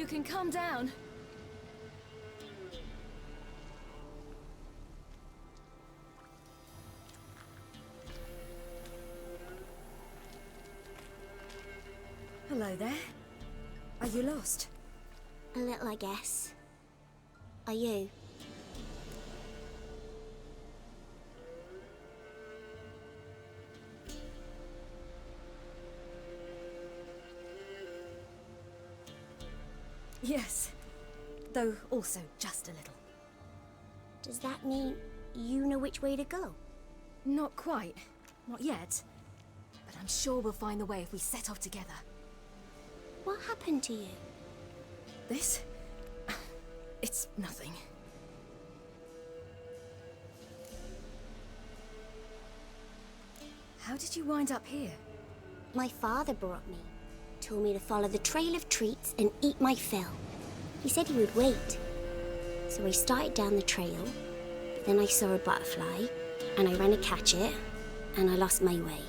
You can come down. Hello there. Are you lost? A little, I guess. Are you? Yes. Though also just a little. Does that mean you know which way to go? Not quite. Not yet. But I'm sure we'll find the way if we set off together. What happened to you? This? It's nothing. How did you wind up here? My father brought me. Told me to follow the trail of treats and eat my fill. He said he would wait. So I started down the trail, but then I saw a butterfly, and I ran to catch it, and I lost my way.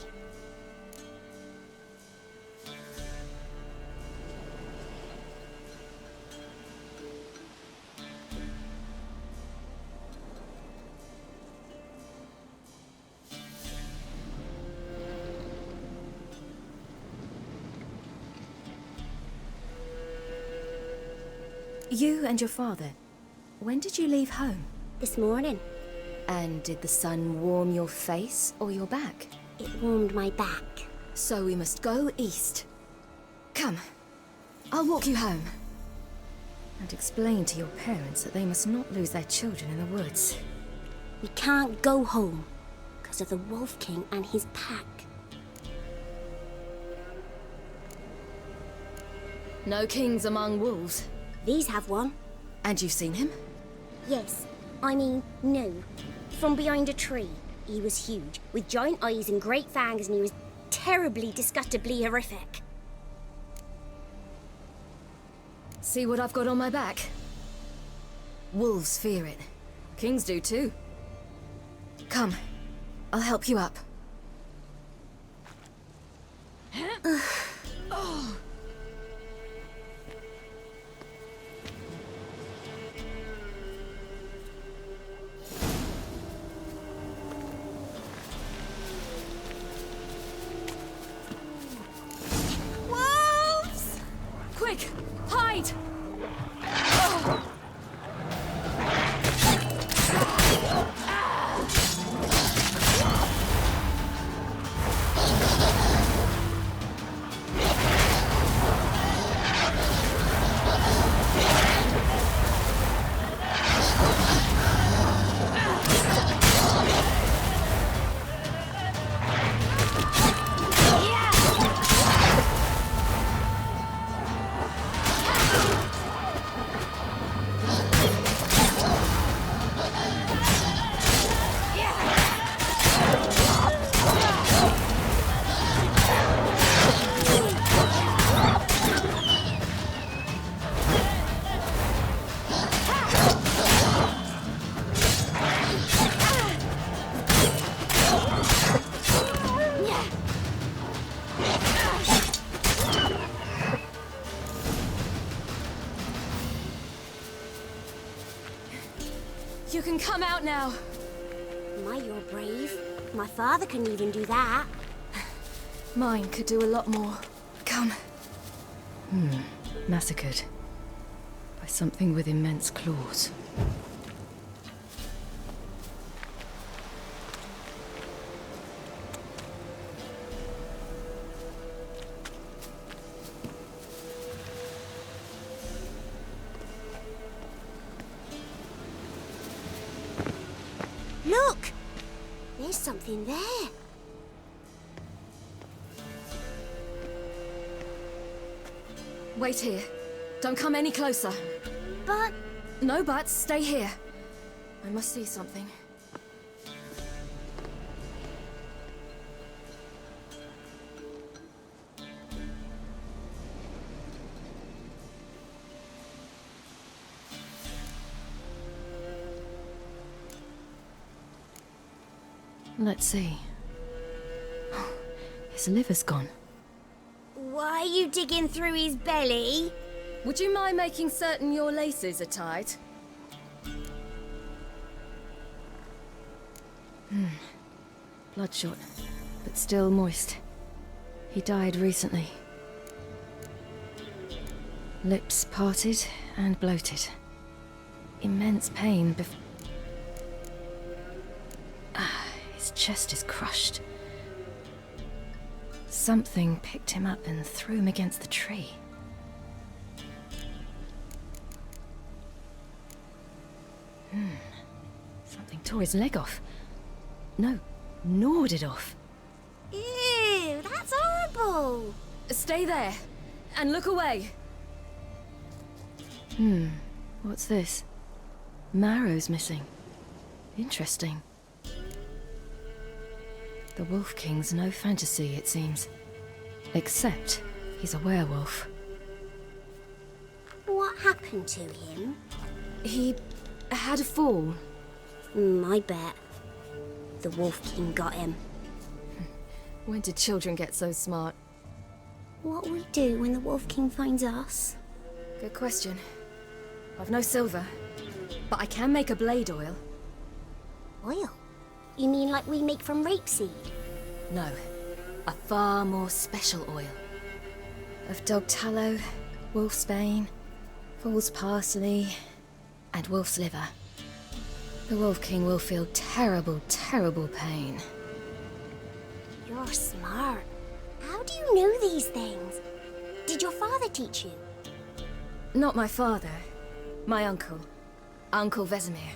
You and your father, when did you leave home? This morning, And did the sun warm your face or your back? it warmed my back. So we must go east. Come, I'll walk you home. And explain to your parents that they must not lose their children in the woods. We can't go home because of the Wolf King and his pack. No kings among wolves. These have one. And you've seen him? Yes, I mean, no. From behind a tree. He was huge, with giant eyes and great fangs, and he was terribly, disgustingly horrific. See what I've got on my back? Wolves fear it. Kings do too. Come, I'll help you up. Wolves! Quick, hide! You can come out now. My, you're brave. My father couldn't even do that. Mine could do a lot more. Come. Massacred. By something with immense claws. Look! There's something there. Wait here. Don't come any closer. But No buts, stay here. I must see something. Let's see. His liver's gone. why are you digging through his belly? Would you mind making certain your laces are tied? Bloodshot, but still moist. He died recently. Lips parted and bloated. Immense pain his chest is crushed. Something picked him up and threw him against the tree. Something tore his leg off. No, gnawed it off. Ew, that's horrible. Stay there, and look away. What's this? Marrow's missing. Interesting. The Wolf King's no fantasy, it seems. Except he's a werewolf. What happened to him? He had a fall. I bet. The Wolf King got him. When did children get so smart? What'll we do when the Wolf King finds us? Good question. I've no silver, but I can make a blade oil. Oil? You mean like we make from rapeseed? No, a far more special oil. Of dog tallow, wolf's bane, fool's parsley, and wolf's liver. The Wolf King will feel terrible, terrible pain. You're smart. How do you know these things? Did your father teach you? Not my father. My uncle. Uncle Vesemir.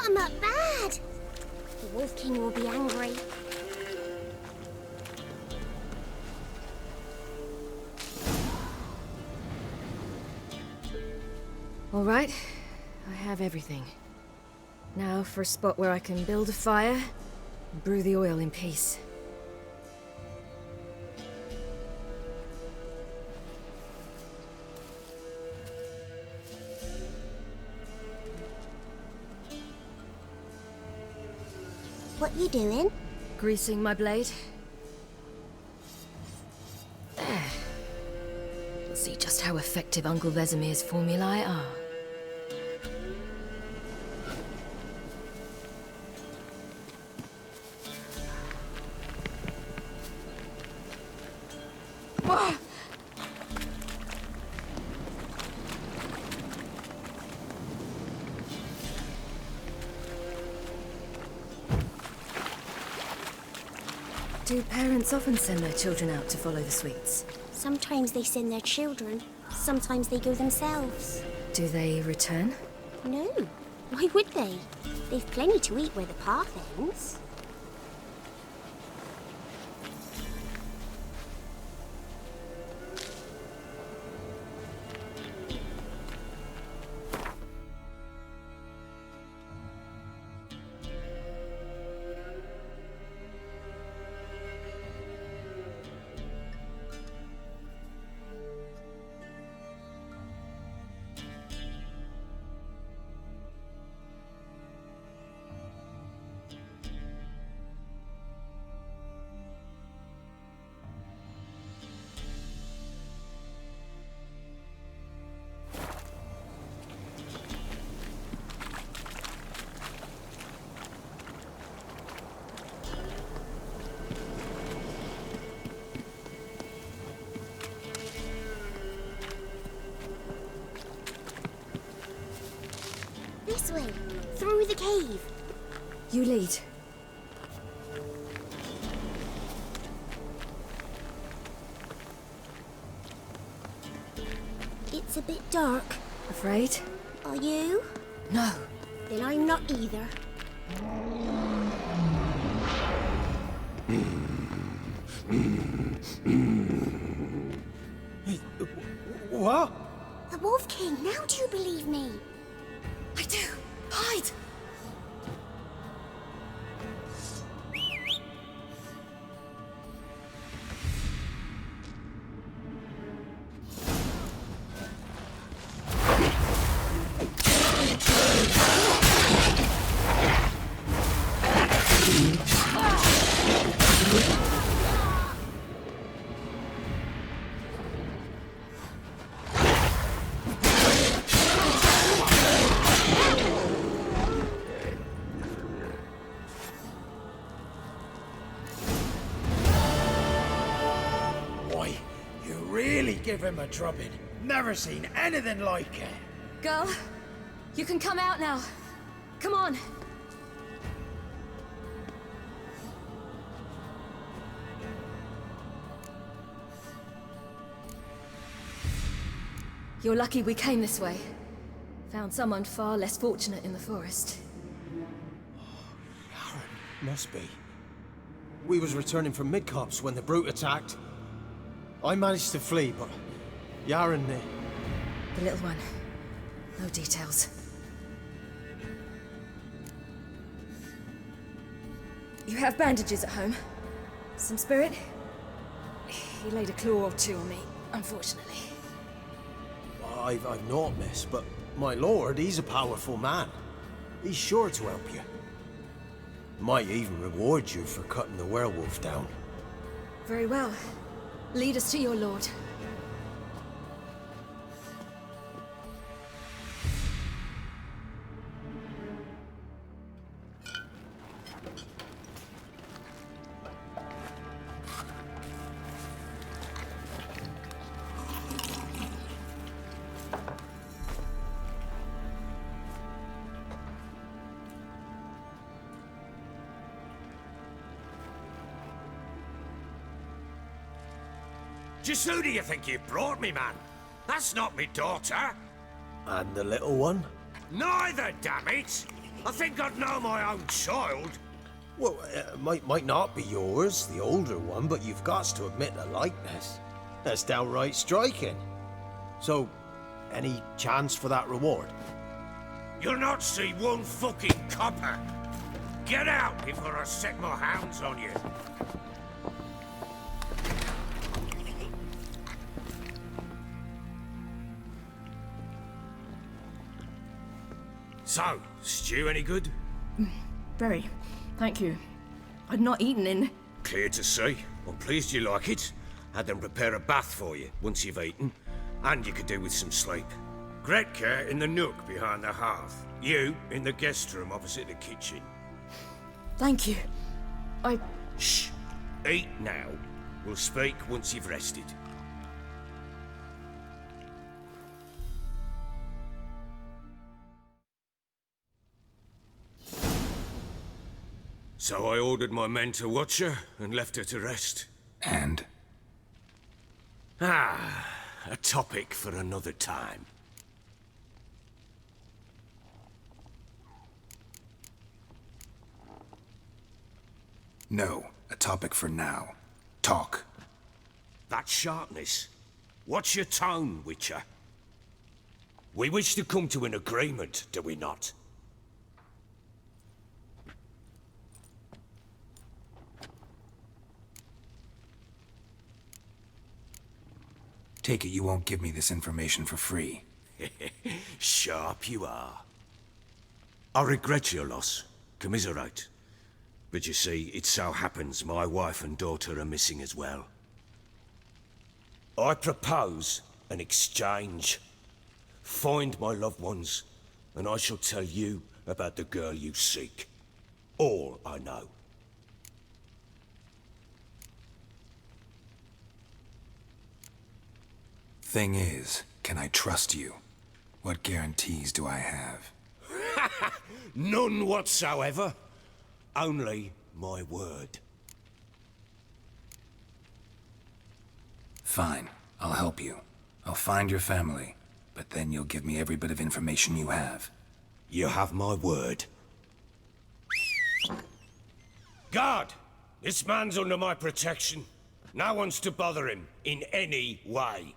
got him up bad. The Wolf King will be angry. All right, I have everything. Now for a spot where I can build a fire and brew the oil in peace. What you doing? Greasing my blade. There. We'll see just how effective Uncle Vesemir's formulae are. Do parents often send their children out to follow the sweets? Sometimes they send their children. Sometimes they go themselves. Do they return? No. Why would they? They've plenty to eat where the path ends. This way, through the cave. You lead. It's a bit dark. Afraid? Are you? No. Then I'm not either. What? The Wolf King, now do you believe me? I do. Hide! Give him a drubbing. Never seen anything like it. Girl, you can come out now. Come on. You're lucky we came this way. Found someone far less fortunate in the forest. Yaron, must be. We was returning from Midcops when the brute attacked. I managed to flee, but Yaron... The little one. No details. You have bandages at home? Some spirit? He laid a claw or two on me, unfortunately. I've not, miss, but my lord, he's a powerful man. He's sure to help you. Might even reward you for cutting the werewolf down. Very well. Lead us to your lord. Just who do you think you brought me, man? That's not me daughter. And the little one? Neither, damn it! I think I'd know my own child. Well, might not be yours, the older one, but you've got to admit the likeness. That's downright striking. So, any chance for that reward? You'll not see one fucking copper. Get out before I set my hounds on you. So, stew any good? Very. Thank you. I'd not eaten in... Clear to see. I'm pleased you like it. Had them prepare a bath for you once you've eaten. And you could do with some sleep. Gretka in the nook behind the hearth. You in the guest room opposite the kitchen. Thank you. Shh. Eat now. We'll speak once you've rested. So I ordered my men to watch her and left her to rest. And? A topic for another time. No, a topic for now. Talk. That sharpness. What's your tone, Witcher? We wish to come to an agreement, do we not? Take it you won't give me this information for free. Sharp you are. I regret your loss. Commiserate. But you see, it so happens my wife and daughter are missing as well. I propose an exchange. Find my loved ones, and I shall tell you about the girl you seek. All I know. Thing is, can I trust you? What guarantees do I have? None whatsoever. Only my word. Fine, I'll help you. I'll find your family, but then you'll give me every bit of information you have. You have my word. Guard! This man's under my protection. No one's to bother him in any way.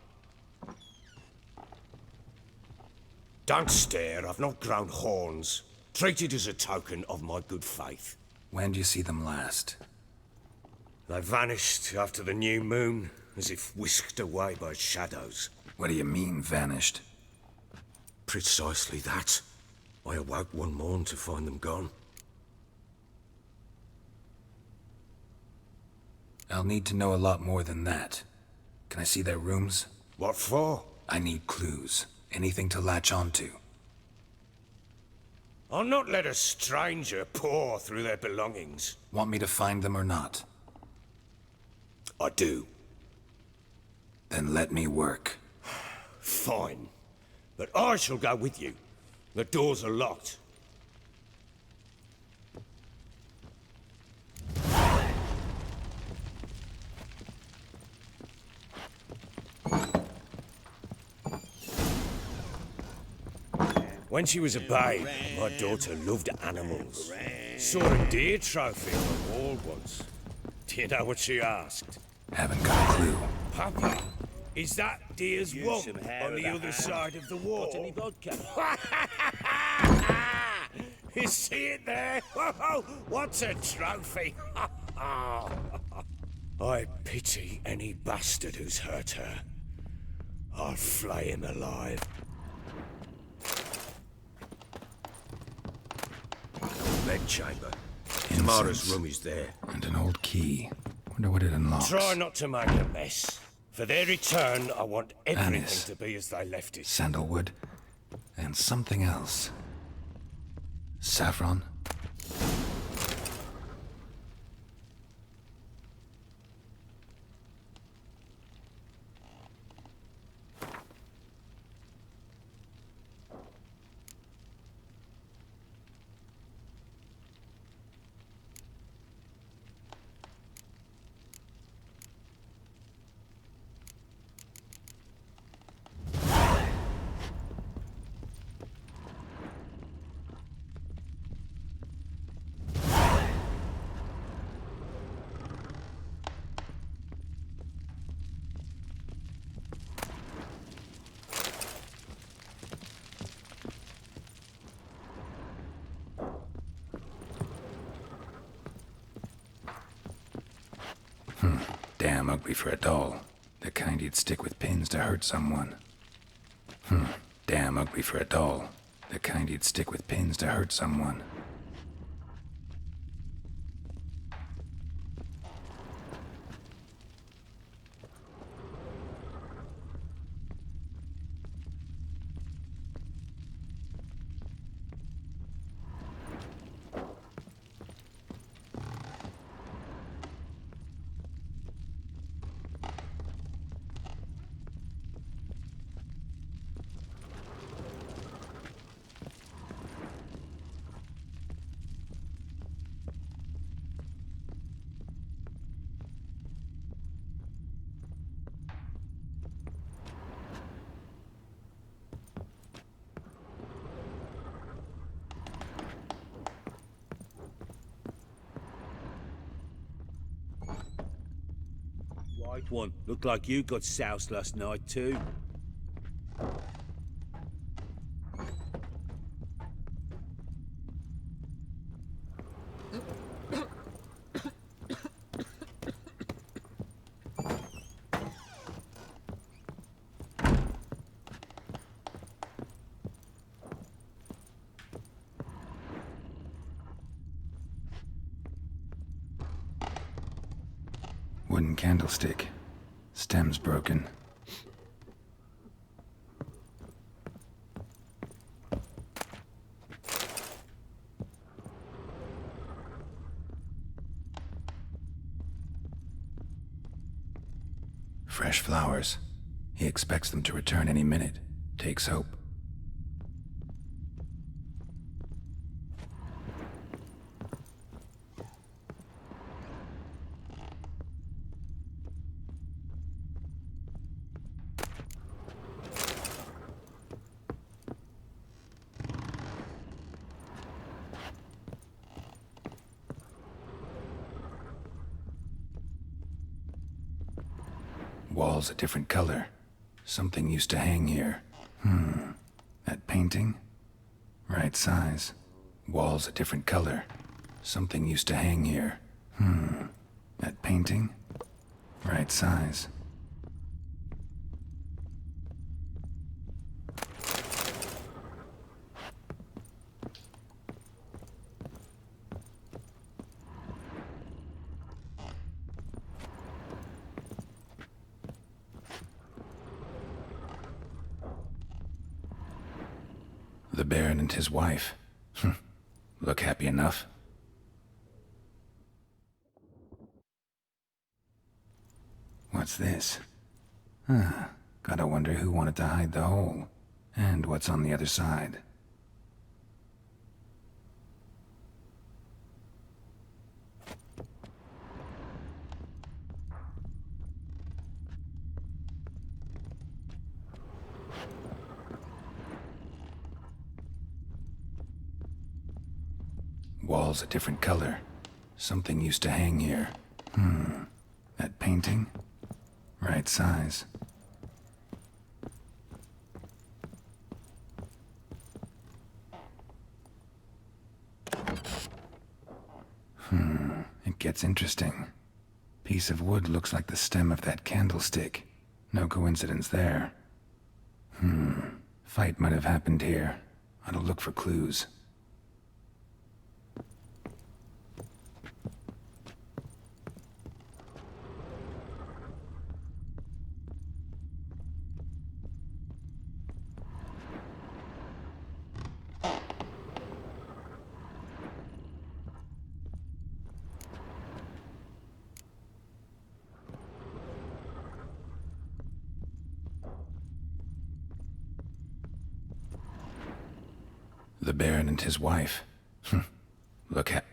Don't stare, I've not grown horns. Treat it as a token of my good faith. When did you see them last? They vanished after the new moon, as if whisked away by shadows. What do you mean, vanished? Precisely that. I awoke one morn to find them gone. I'll need to know a lot more than that. Can I see their rooms? What for? I need clues. Anything to latch onto. I'll not let a stranger pore through their belongings. Want me to find them or not? I do. Then let me work. Fine. But I shall go with you. The doors are locked. When she was a babe, my daughter loved animals. Saw a deer trophy on the wall once. Do you know what she asked? Haven't got a clue. Papa, is that deer's wump on the other side of the wall? Any vodka? You see it there? Whoa, what's a trophy? I pity any bastard who's hurt her. I'll flay him alive. Bed chamber. Tamara's room is there. And an old key. Wonder what it unlocks. Try not to make a mess. For their return, I want everything Anise. to be as they left it. Sandalwood. And something else. Saffron. damn ugly for a doll. The kind you'd stick with pins to hurt someone. Damn ugly for a doll. The kind you'd stick with pins to hurt someone. White one. Looked like you got soused last night too. Wooden candlestick. Stem's broken. Fresh flowers. He expects them to return any minute. Takes hope. Walls a different color. Something used to hang here. That painting? Right size. Walls a different color. Something used to hang here. That painting? Right size. The Baron and his wife. Look happy enough. What's this? Gotta wonder who wanted to hide the hole. And what's on the other side. Walls a different color. Something used to hang here. That painting? Right size. It gets interesting. Piece of wood looks like the stem of that candlestick. No coincidence there. Fight might have happened here. Ought to look for clues. The Baron and his wife. Look at...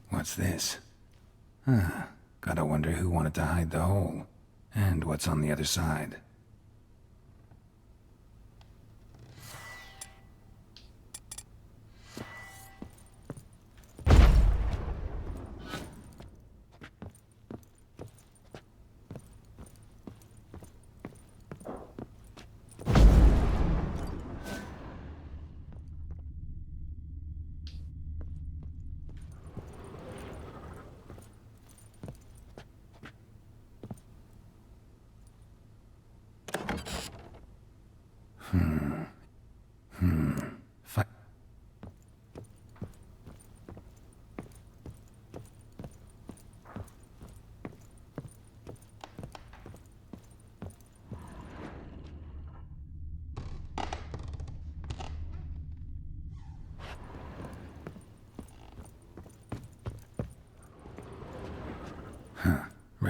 What's this? Gotta wonder who wanted to hide the hole. And what's on the other side.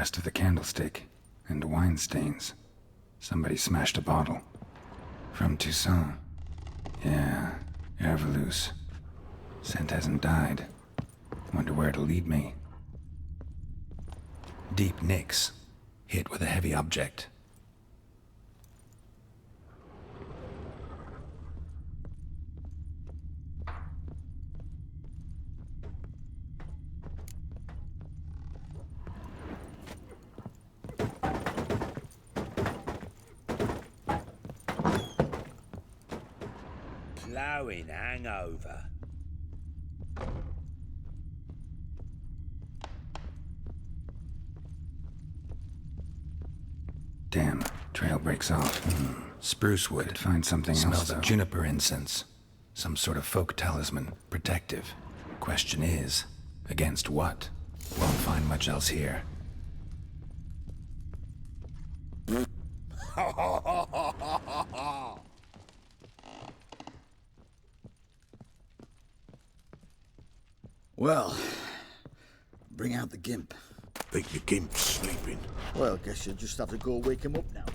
rest of the candlestick, and wine stains. Somebody smashed a bottle. From Toussaint. Yeah, Herveloos. Scent hasn't died. Wonder where it'll lead me. Deep nicks. Hit with a heavy object. Ploughing hangover. Damn, trail breaks off. Spruce wood. Could find something else, smells of juniper incense. Some sort of folk talisman. Protective. Question is, against what? Won't find much else here. Well, bring out the gimp. Think the gimp's sleeping? Well, guess you'll just have to go wake him up now.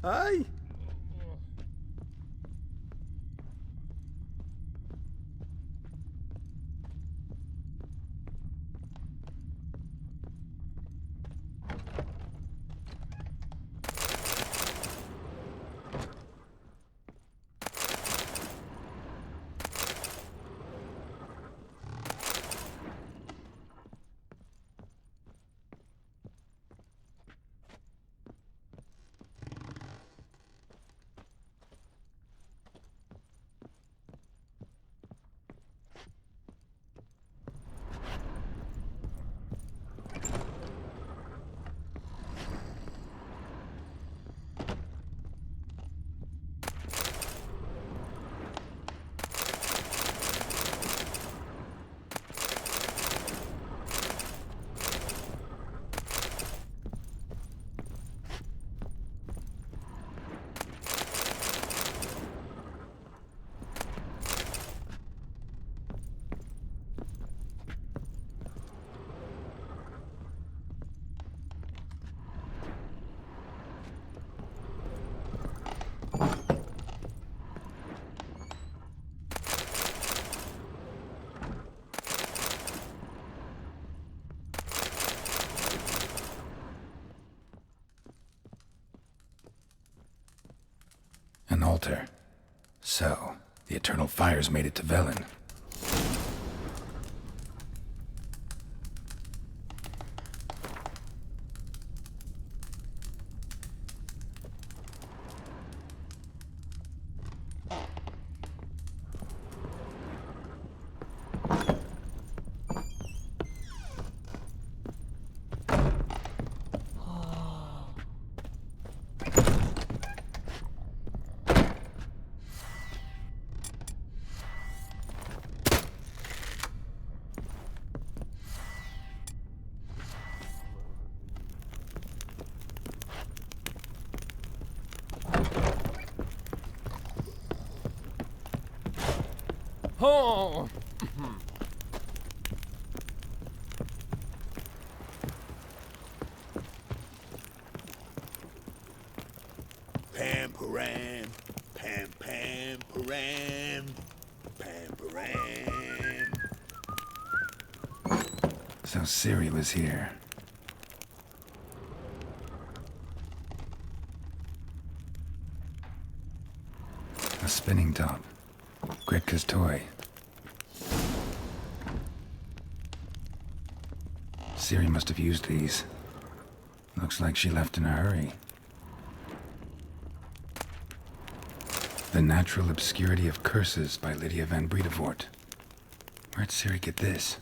Hey! An altar. So, the eternal fires made it to Velen. Oh! Pam param, pam pam param, pam param. So Ciri was here. A spinning top. Gretka's toy. Ciri must have used these. Looks like she left in a hurry. The Natural Obscurity of Curses by Lydia van Bredevoort. Where'd Ciri get this?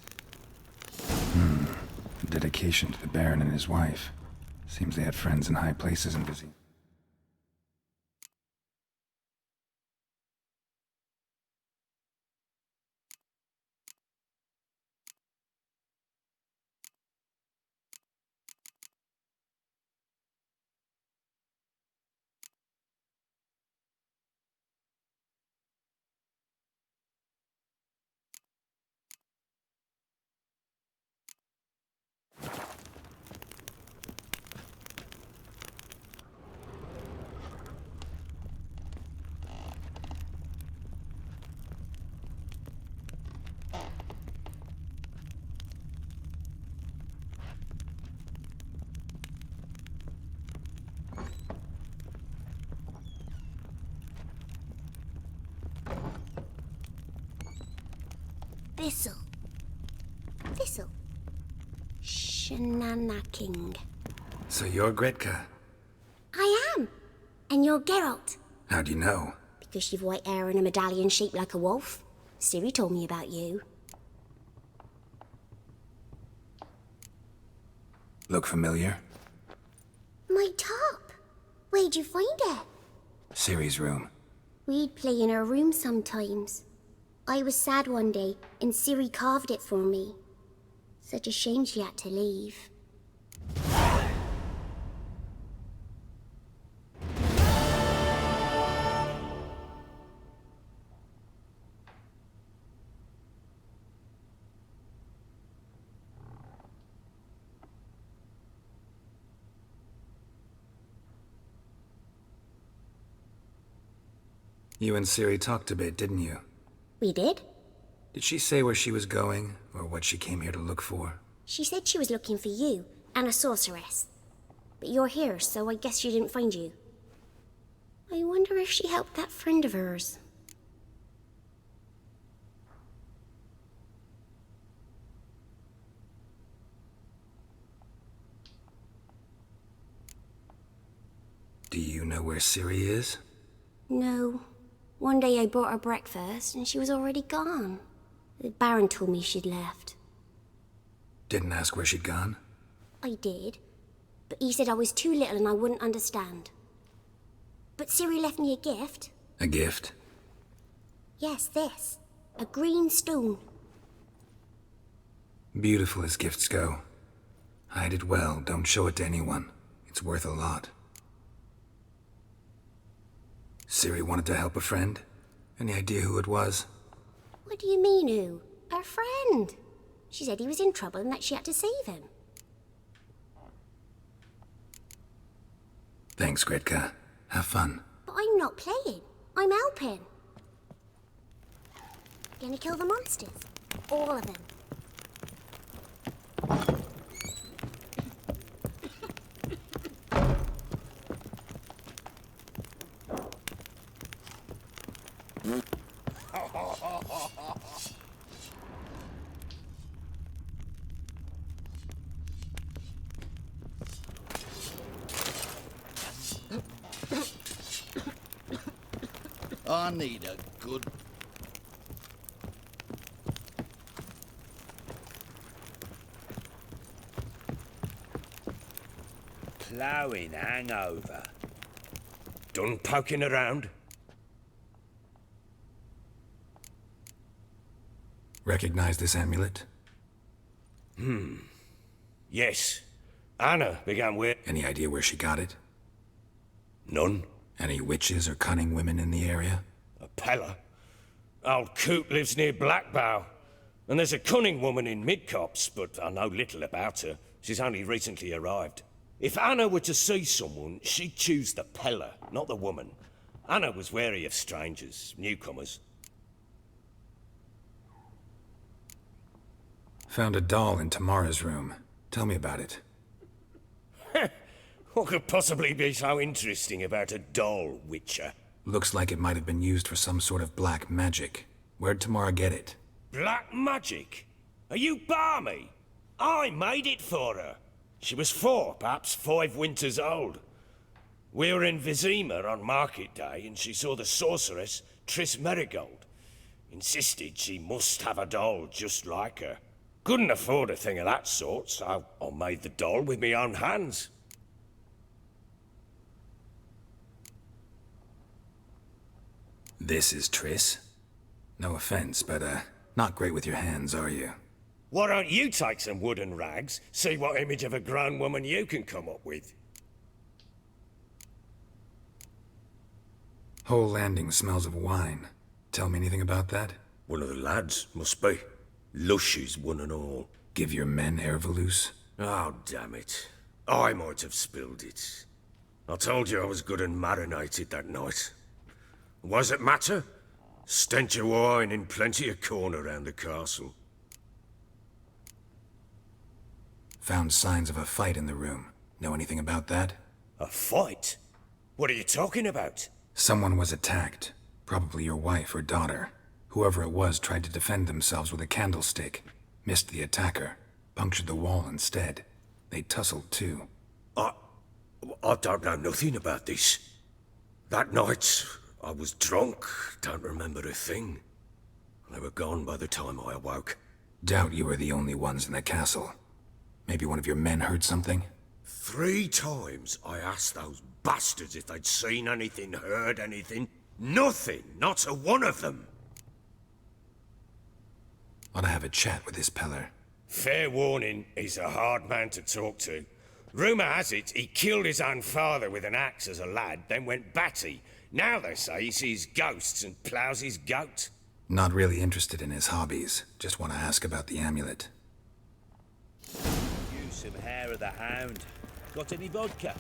A dedication to the Baron and his wife. Seems they had friends in high places and busy. Thistle. Thistle. Shenanacking. So you're Gretka. I am. And you're Geralt. How do you know? Because you've white hair and a medallion shaped like a wolf. Ciri told me about you. Look familiar? My top. Where'd you find it? Ciri's room. We'd play in her room sometimes. I was sad one day, and Ciri carved it for me. Such a shame she had to leave. You and Ciri talked a bit, didn't you? We did? Did she say where she was going, or what she came here to look for? She said she was looking for you, and a sorceress. But you're here, so I guess she didn't find you. I wonder if she helped that friend of hers. Do you know where Ciri is? No. One day I brought her breakfast, and she was already gone. The Baron told me she'd left. Didn't ask where she'd gone? I did, but he said I was too little and I wouldn't understand. But Ciri left me a gift. A gift? Yes, this. A green stone. Beautiful as gifts go. Hide it well, don't show it to anyone. It's worth a lot. Ciri wanted to help a friend? Any idea who it was? What do you mean, who? Her friend. She said he was in trouble and that she had to save him. Thanks, Gretka. Have fun. But I'm not playing. I'm helping. Gonna kill the monsters. All of them. I need a good... Ploughing hangover. Done poking around? Recognize this amulet? Yes. Anna began with... Any idea where she got it? None. Any witches or cunning women in the area? A Pella. Old Coot lives near Blackbow. And there's a cunning woman in Midcopse, but I know little about her. She's only recently arrived. If Anna were to see someone, she'd choose the Pella, not the woman. Anna was wary of strangers, newcomers. Found a doll in Tamara's room. Tell me about it. What could possibly be so interesting about a doll, Witcher? Looks like it might have been used for some sort of black magic. Where'd Tamara get it? Black magic? Are you barmy? I made it for her. She was 4, perhaps 5 winters old. We were in Vizima on market day, and she saw the sorceress, Tris Merigold. Insisted she must have a doll just like her. Couldn't afford a thing of that sort, so I made the doll with my own hands. This is Triss? No offense, but, not great with your hands, are you? Why don't you take some wooden rags, see what image of a grown woman you can come up with? Whole landing smells of wine. Tell me anything about that? One of the lads, must be. Lushes, one and all. Give your men Ervalus? Oh, damn it. I might have spilled it. I told you I was good and marinated that night. What does it matter? Stench of wine in plenty of corn around the castle. Found signs of a fight in the room. Know anything about that? A fight? What are you talking about? Someone was attacked. Probably your wife or daughter. Whoever it was tried to defend themselves with a candlestick. Missed the attacker. Punctured the wall instead. They tussled too. I don't know nothing about this. That night, I was drunk. Don't remember a thing. They were gone by the time I awoke. Doubt you were the only ones in the castle. Maybe one of your men heard something? 3 times I asked those bastards if they'd seen anything, heard anything. Nothing, not a one of them. Ought to have a chat with this Peller. Fair warning, he's a hard man to talk to. Rumour has it he killed his own father with an axe as a lad, then went batty. Now they say he sees ghosts and ploughs his goat. Not really interested in his hobbies. Just want to ask about the amulet. Use some hair of the hound. Got any vodka?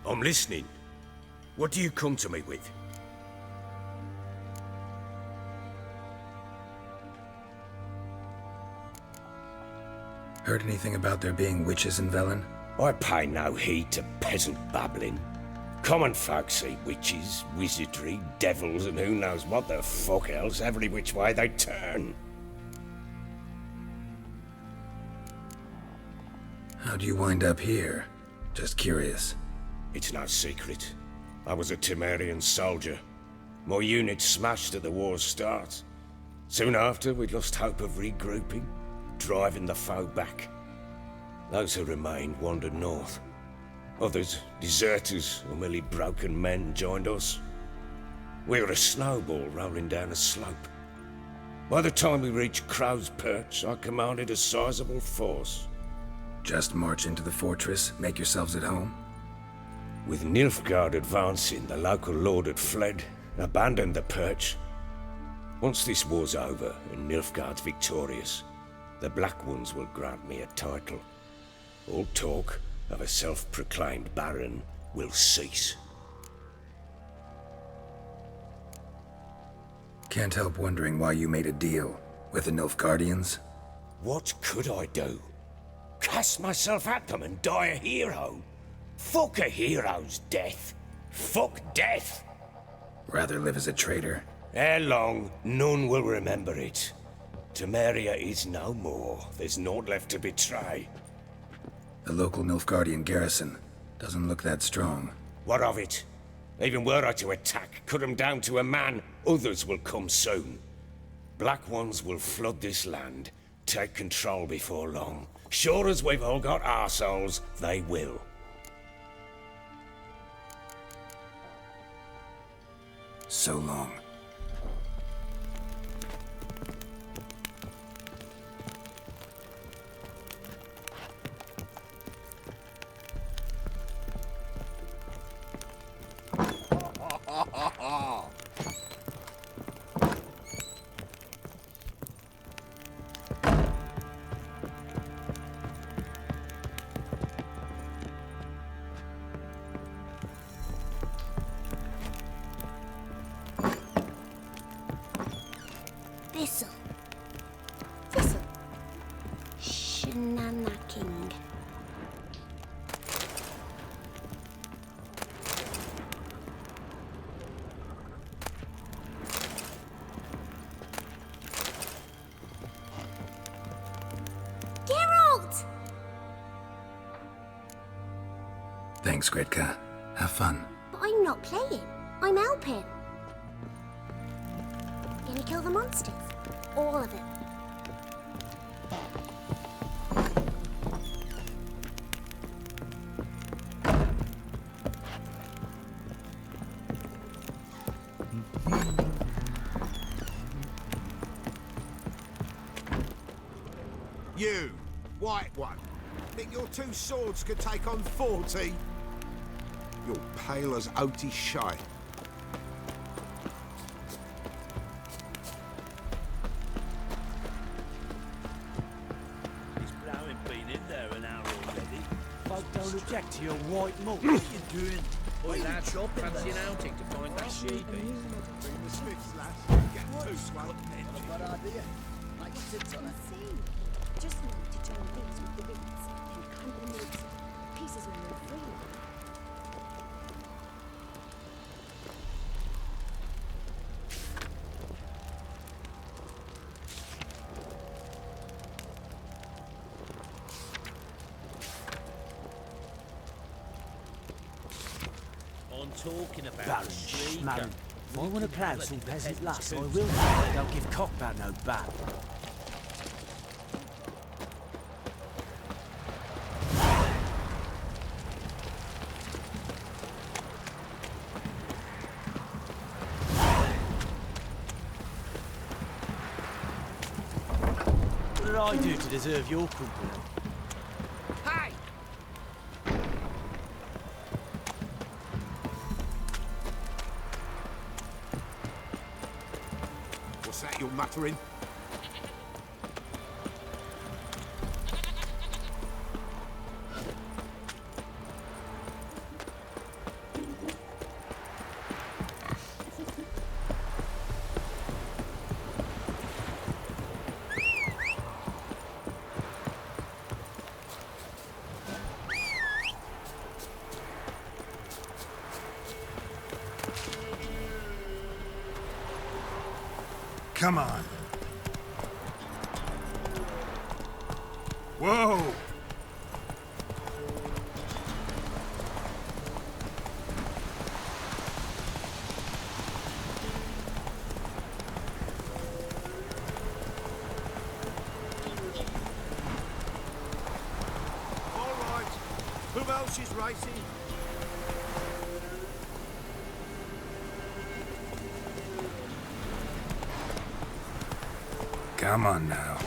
I'm listening. What do you come to me with? Heard anything about there being witches in Velen? I pay no heed to peasant babbling. Common folk see witches, wizardry, devils, and who knows what the fuck else every which way they turn. How'd you wind up here? Just curious. It's no secret. I was a Temerian soldier. My unit smashed at the war's start. Soon after, we lost hope of regrouping, driving the foe back. Those who remained wandered north. Others, deserters or merely broken men, joined us. We were a snowball rolling down a slope. By the time we reached Crow's Perch, I commanded a sizable force. Just march into the fortress, make yourselves at home? With Nilfgaard advancing, the local lord had fled, abandoned the perch. Once this war's over and Nilfgaard's victorious, the Black Ones will grant me a title. All talk of a self-proclaimed baron will cease. Can't help wondering why you made a deal with the Nilfgaardians. What could I do? Cast myself at them and die a hero? Fuck a hero's death. Fuck death. Rather live as a traitor. Ere long, none will remember it. Temeria is no more. There's naught left to betray. The local Nilfgaardian garrison doesn't look that strong. What of it? Even were I to attack, cut them down to a man, others will come soon. Black Ones will flood this land, take control before long. Sure as we've all got arseholes, they will. So long. Thanks, Gretka. Have fun. But I'm not playing. I'm helping. Gonna kill the monsters. All of them. You, white one. Think your two swords could take on 40? You're pale as Otis Shy. This Brown been in there an hour already. Folk don't object to your white mug. What are you doing? Boy, lad, fancy an outing to find that sheep. Bring the Smiths, lads. Get two, one. What idea? Like sits on it. Insane. Just need to join things with the bits and cut the meat. Pieces when they're free. I'm talking about Baron the streaker. Schmarren. If I want to plough some peasant lass, I will. Don't give cock about no bad. What did I do to deserve your company? Hey! What's that you're muttering? Come on. Whoa! All right. Who else is racing? Come on now.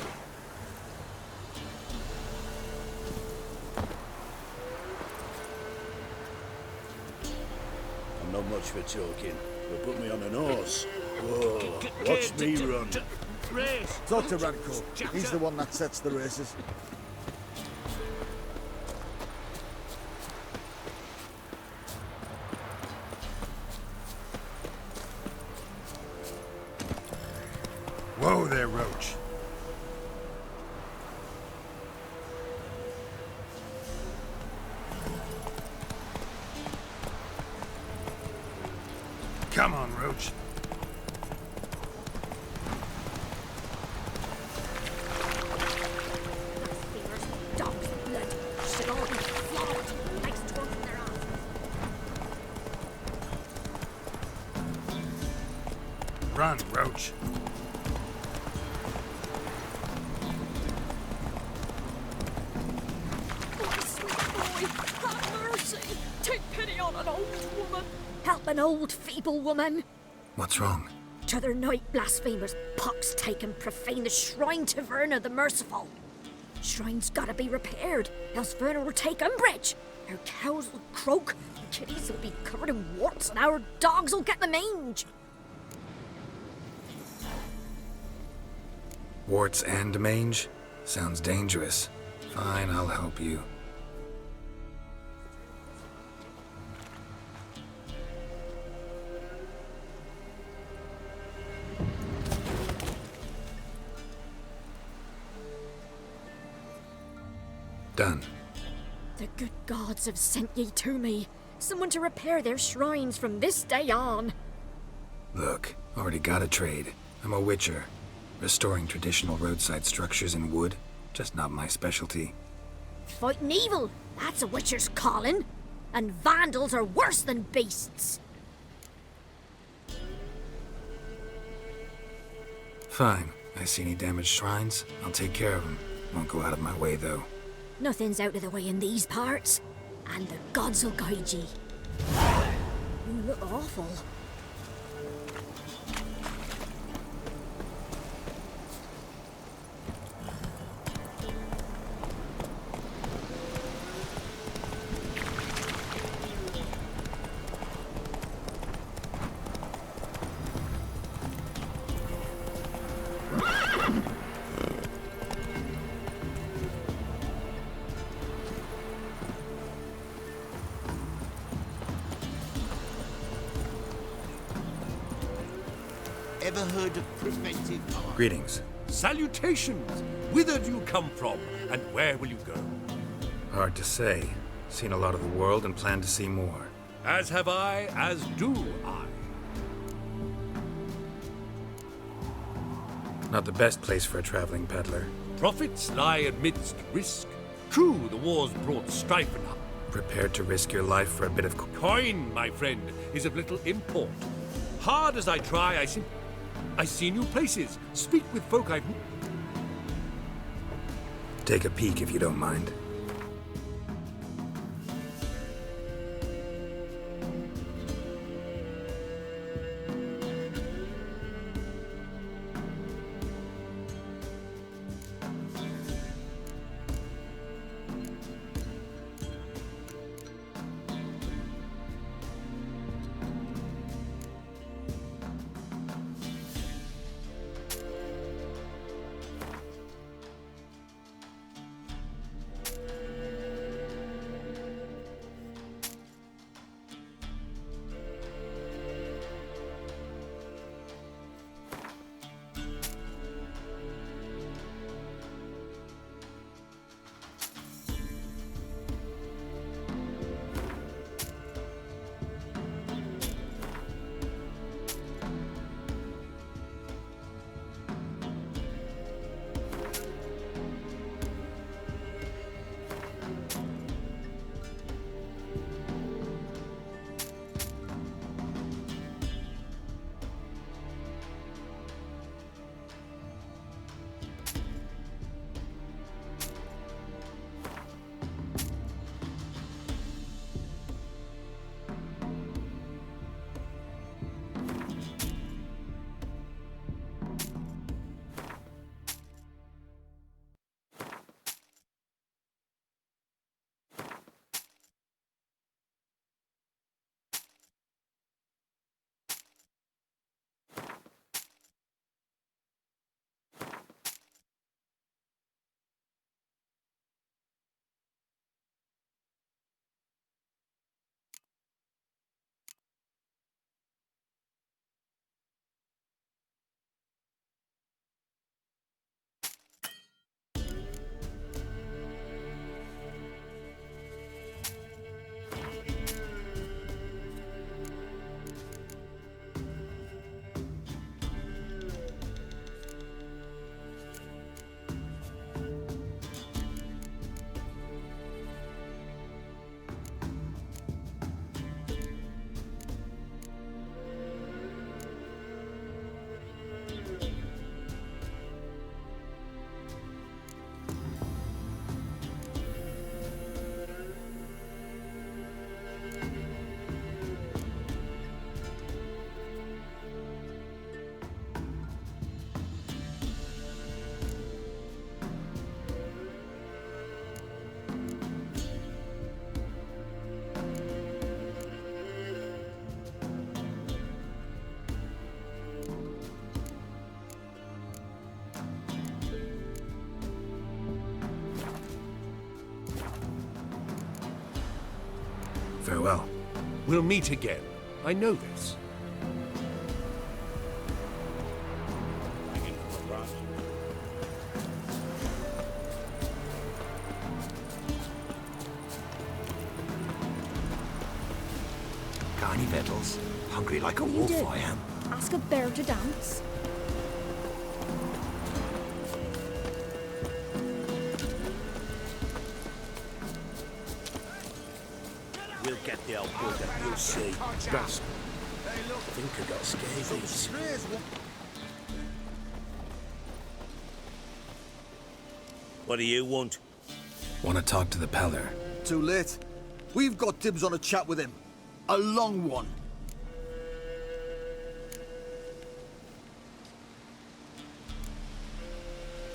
I'm not much for talking, but put me on an horse. Whoa, watch me run. Race! Talk to Radko. He's the one that sets the races. Whoa there, Roach. Come on, Roach. Blasphemers, dogs, blood, should all be flogged. Nice torque in their asses. Run, Roach. Oh, sweet boy, have mercy. Take pity on an old woman. Help an old, feeble woman. What's wrong? T'other night, blasphemers, pox take and profane the shrine to Verna the Merciful. Shrine's gotta be repaired, else Verna will take umbrage. Our cows will croak, our kitties will be covered in warts, and our dogs will get the mange. Warts and mange? Sounds dangerous. Fine, I'll help you. Done. The good gods have sent ye to me. Someone to repair their shrines from this day on. Look, already got a trade. I'm a witcher. Restoring traditional roadside structures in wood, just not my specialty. Fighting evil, that's a witcher's calling. and vandals are worse than beasts. Fine. I see any damaged shrines, I'll take care of them. Won't go out of my way, though. Nothing's out of the way in these parts, and the gods will guide ye. You look awful. Ever heard of preventive art? Greetings. Salutations! Whither do you come from, and where will you go? Hard to say. Seen a lot of the world and plan to see more. As have I, as do I. Not the best place for a traveling peddler. Profits lie amidst risk. True, the war's brought strife and Prepared to risk your life for a bit of coin, my friend, is of little import. Hard as I try, I see new places, speak with folk I've... Take a peek if you don't mind. Farewell. We'll meet again. I know this. Got any victuals? Hungry like a wolf I am. Ask a bear to dance. We'll get the old bugger, you'll see. Bastard. I think I got scabies. What do you want? Want to talk to the Peller? Too late. We've got dibs on a chat with him. A long one.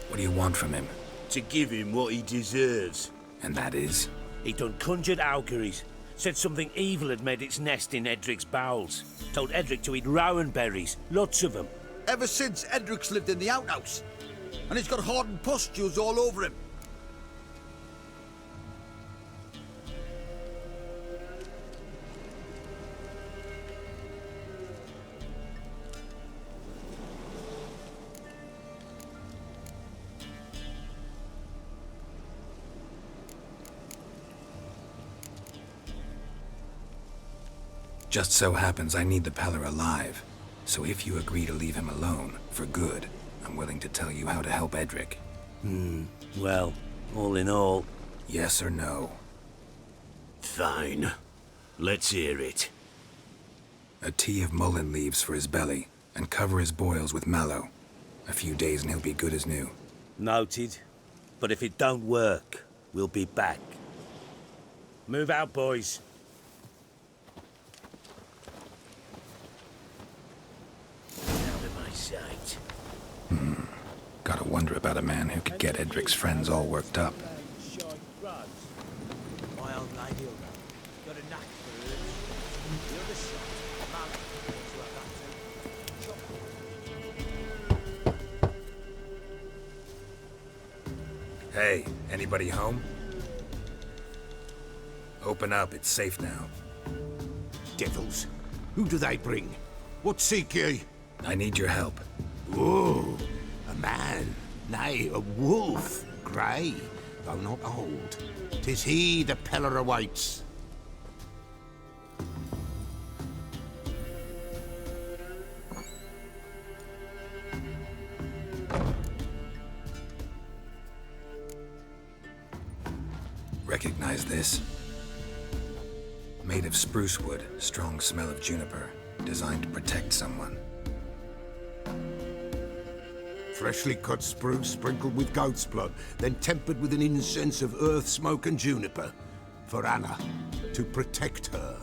What do you want from him? To give him what he deserves. And that is? He done conjured auguries. Said something evil had made its nest in Edric's bowels. Told Edric to eat rowan berries, lots of them. Ever since Edric's lived in the outhouse. And he's got hardened pustules all over him. Just so happens I need the Peller alive. So if you agree to leave him alone, for good, I'm willing to tell you how to help Edric. Well, all in all... Yes or no? Fine. Let's hear it. A tea of mullein leaves for his belly, and cover his boils with mallow. A few days and he'll be good as new. Noted. But if it don't work, we'll be back. Move out, boys. Out of my sight. Gotta wonder about a man who could get Edric's friends all worked up. My old lady will know. Got a knack for herbs. The other side, Mallow ought to have that too. Hey, anybody home? Open up, it's safe now. Devils. Who do they bring? What seek ye? I need your help. Oh, a man. Nay, a wolf. Grey, though not old. 'Tis he the Peller awaits. Recognize this? Made of spruce wood, strong smell of juniper. Designed to protect someone. Freshly cut spruce sprinkled with goat's blood, then tempered with an incense of earth, smoke and juniper. For Anna, to protect her.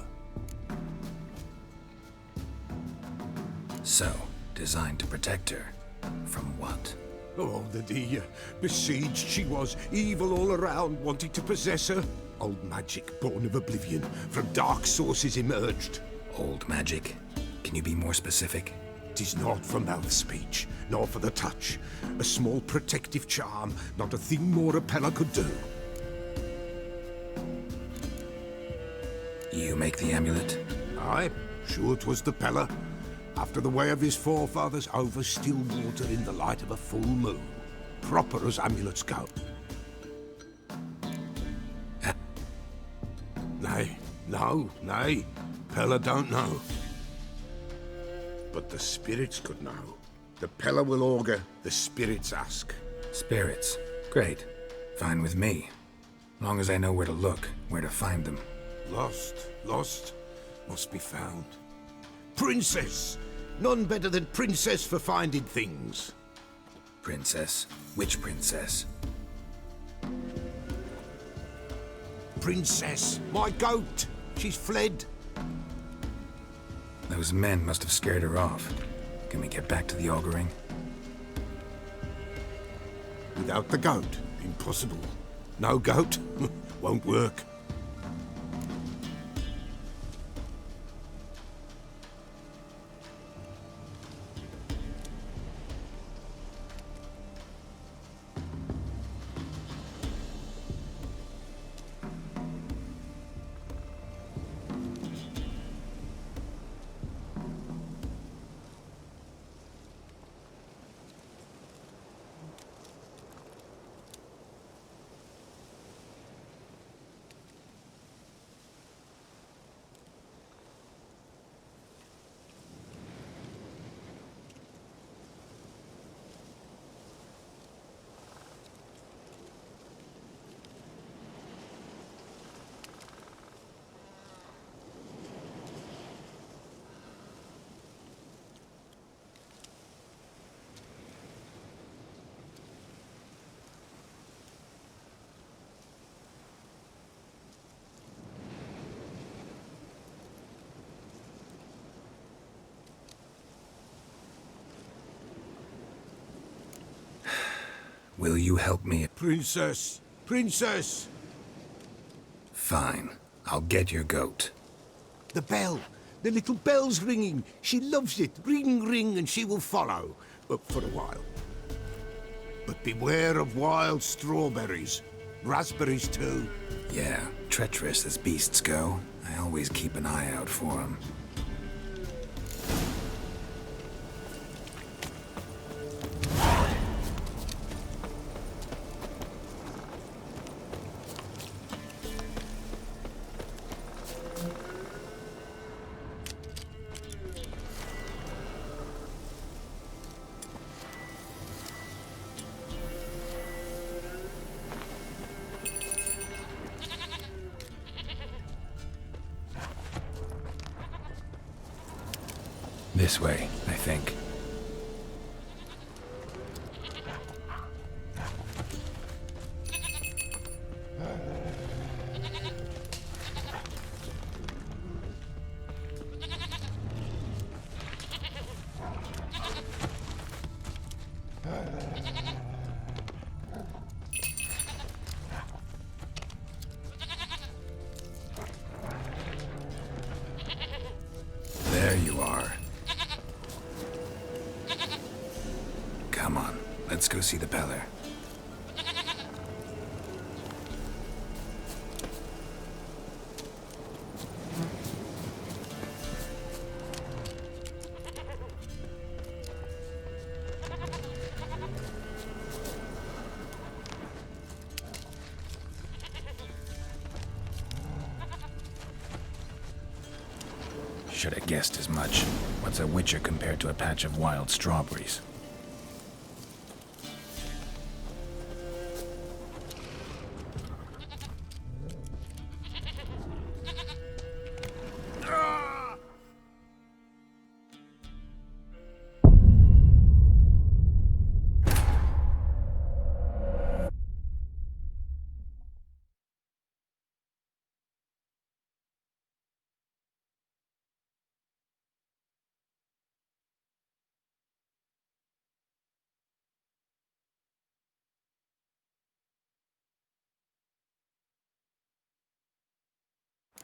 So, designed to protect her. From what? Oh, the besieged she was, evil all around, wanting to possess her. Old magic, born of oblivion, from dark sources emerged. Old magic? Can you be more specific? 'Tis not for mouth speech, nor for the touch. A small protective charm, not a thing more a Peller could do. You make the amulet? Aye, sure 'twas the Peller. After the way of his forefathers, over still water in the light of a full moon. Proper as amulets go. Nay. Peller don't know. But the spirits could know. The Peller will augur, the spirits ask. Spirits? Great. Fine with me. Long as I know where to look, where to find them. Lost, must be found. Princess! None better than Princess for finding things. Princess? Which princess? Princess, my goat! She's fled. Those men must have scared her off. Can we get back to the auguring? Without the goat, impossible. No goat, won't work. Will you help me? Princess! Princess! Fine. I'll get your goat. The bell! The little bell's ringing. She loves it. Ring, ring, and she will follow. But for a while. But beware of wild strawberries. Raspberries, too. Yeah, treacherous as beasts go. I always keep an eye out for them. This way, I think. There you are. Come on, let's go see the Peller. Should have guessed as much. What's a witcher compared to a patch of wild strawberries?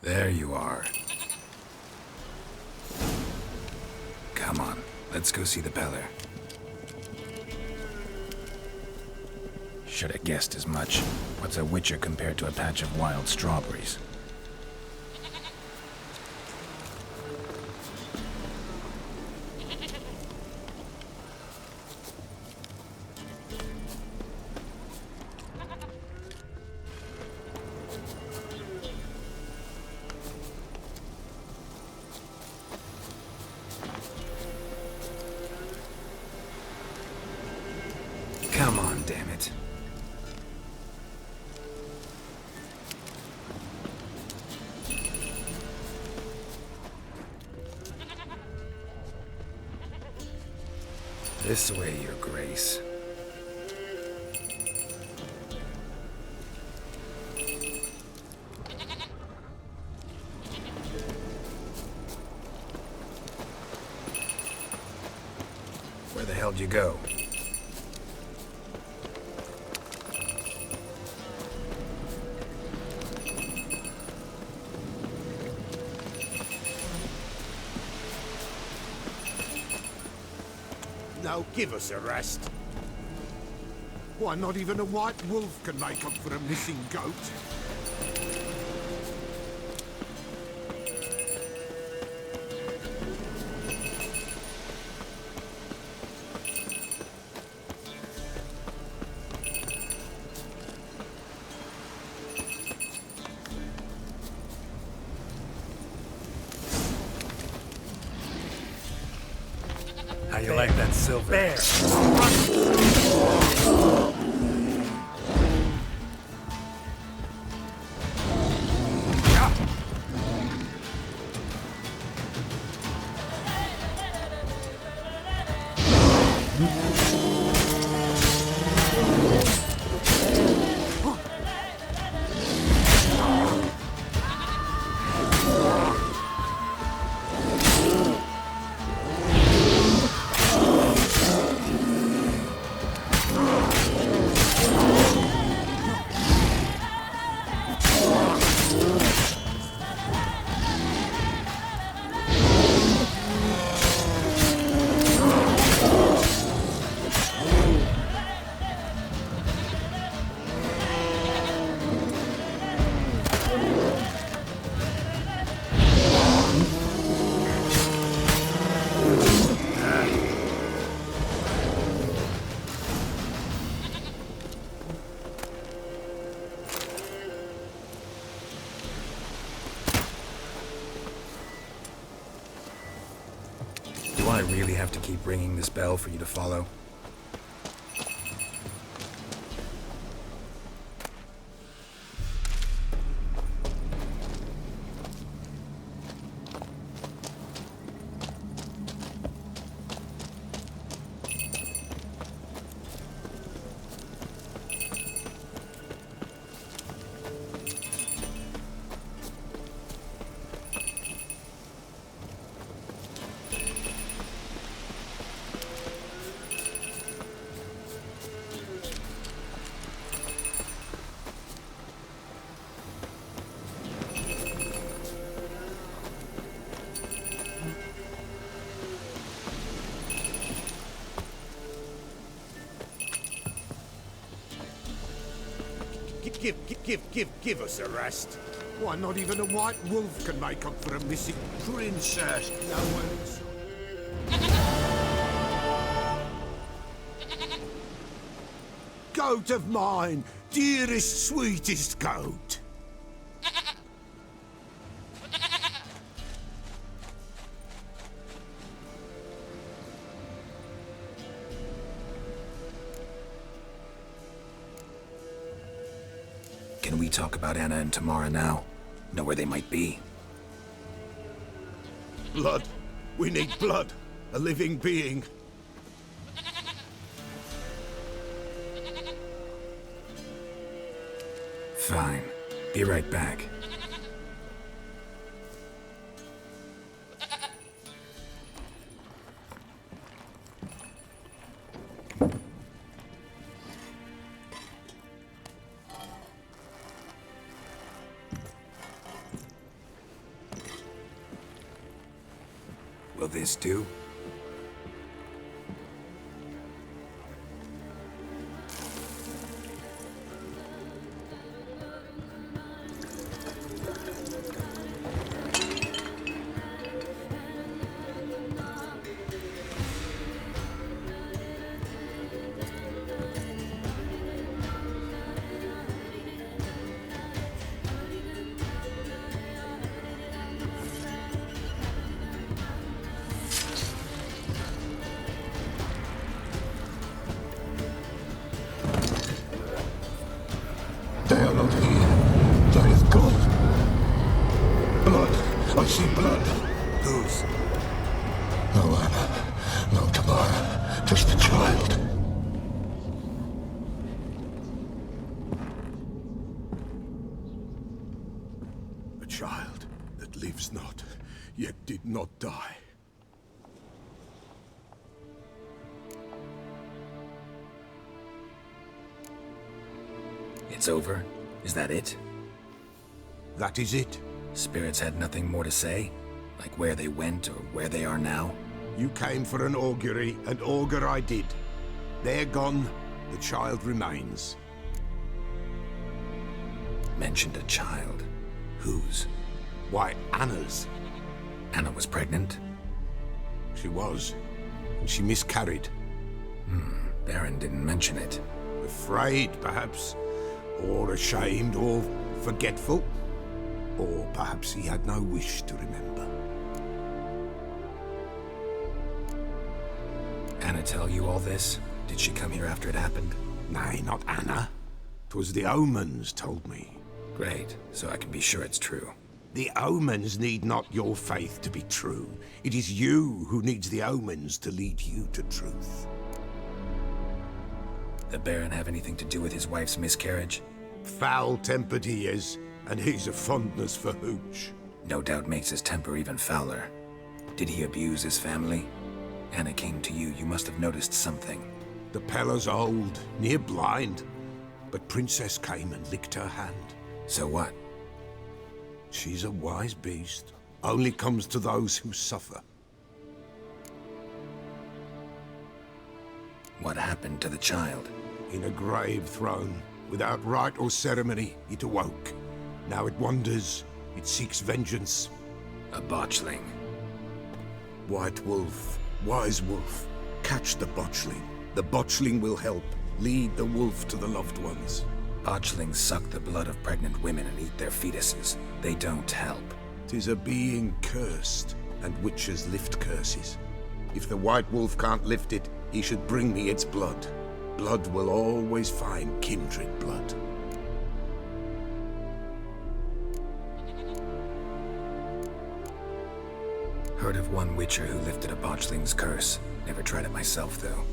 There you are. Come on, let's go see the Peller. Should have guessed as much. What's a witcher compared to a patch of wild strawberries? Come on, damn it. This way, Your Grace. Where the hell'd you go? Now give us a rest. Why, not even a white wolf can make up for a missing goat. How you like that silver? Bear! I really have to keep ringing this bell for you to follow? Give us a rest. Why, not even a white wolf can make up for a missing princess. No one's... Goat of mine, dearest, sweetest goat. Can we talk about Anna and Tamara now? Know where they might be? Blood. We need blood. A living being. Fine. Be right back. Will this do? They are not here. They have gone. Blood. I see blood. Whose? No Anna. No Tamara. Just the child. A child that lives not, yet did not die. It's over? Is that it? That is it. Spirits had nothing more to say? Like where they went or where they are now? You came for an augury, and augur I did. They're gone. The child remains. Mentioned a child. Whose? Why, Anna's. Anna was pregnant? She was. And she miscarried. Baron didn't mention it. Afraid, perhaps. Or ashamed, or forgetful. Or perhaps he had no wish to remember. Anna tell you all this? Did she come here after it happened? Nay, not Anna. 'Twas the omens told me. Great, so I can be sure it's true. The omens need not your faith to be true. It is you who needs the omens to lead you to truth. The Baron have anything to do with his wife's miscarriage? Foul-tempered he is, and he's a fondness for hooch. No doubt makes his temper even fouler. Did he abuse his family? Anna came to you, you must have noticed something. The Pella's old, near blind, but Princess came and licked her hand. So what? She's a wise beast. Only comes to those who suffer. What happened to the child? In a grave thrown. Without rite or ceremony, it awoke. Now it wanders. It seeks vengeance. A botchling. White wolf, wise wolf, catch the botchling. The botchling will help. Lead the wolf to the loved ones. Botchlings suck the blood of pregnant women and eat their fetuses. They don't help. 'Tis a being cursed, and witches lift curses. If the White Wolf can't lift it, he should bring me its blood. Blood will always find kindred blood. Heard of one witcher who lifted a botchling's curse. Never tried it myself, though.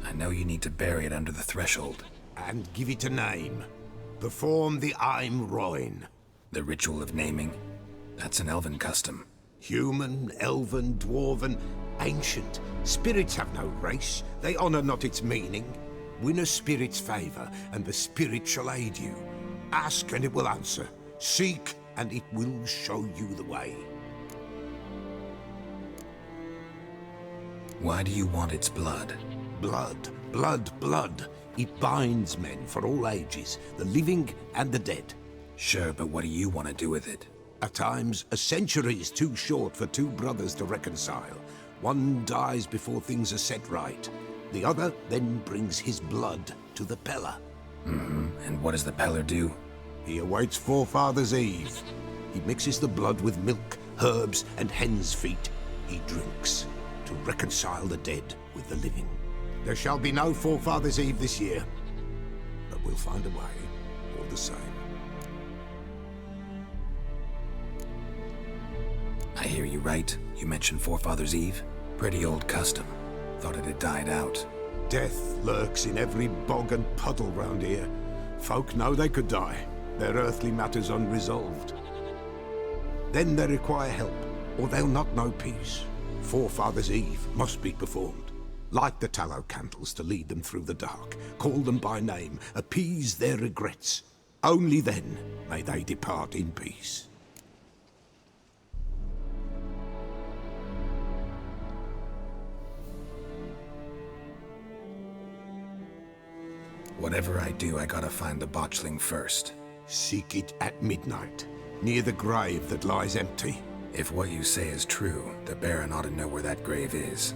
I know you need to bury it under the threshold. And give it a name. Perform the Aim Roin. The ritual of naming? That's an elven custom. Human, elven, dwarven, ancient. Spirits have no race. They honor not its meaning. Win a spirit's favor, and the spirit shall aid you. Ask, and it will answer. Seek, and it will show you the way. Why do you want its blood? Blood, blood, blood. It binds men for all ages, the living and the dead. Sure, but what do you want to do with it? At times, a century is too short for two brothers to reconcile. One dies before things are set right. The other then brings his blood to the Peller. And what does the Peller do? He awaits Forefather's Eve. He mixes the blood with milk, herbs, and hen's feet. He drinks to reconcile the dead with the living. There shall be no Forefather's Eve this year, but we'll find a way, all the same. I hear you right. You mentioned Forefather's Eve? Pretty old custom. Thought it had died out. Death lurks in every bog and puddle round here. Folk know they could die, their earthly matters unresolved. Then they require help, or they'll not know peace. Forefather's Eve must be performed. Light the tallow candles to lead them through the dark. Call them by name. Appease their regrets. Only then may they depart in peace. Whatever I do, I gotta find the botchling first. Seek it at midnight, near the grave that lies empty. If what you say is true, the Baron ought to know where that grave is.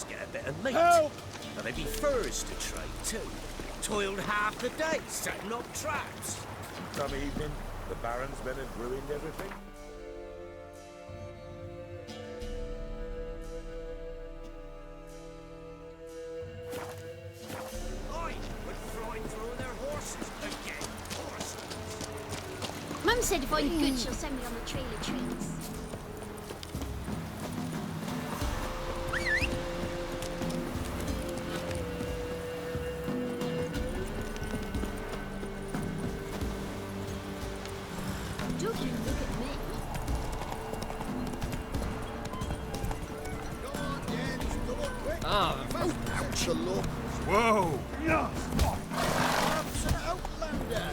get a bit of meat. Help! Now there'd be furs to trade too. Toiled half the day setting up traps. Some evening, the Baron's men had ruined everything. Oi, we're flying through their horses again. Horses. Mum said if I'm good, she'll send me on the trail of treats. Don't you look at me. Come on, Jens, come on, quick. Ouch, the law. Whoa! Perhaps an outlander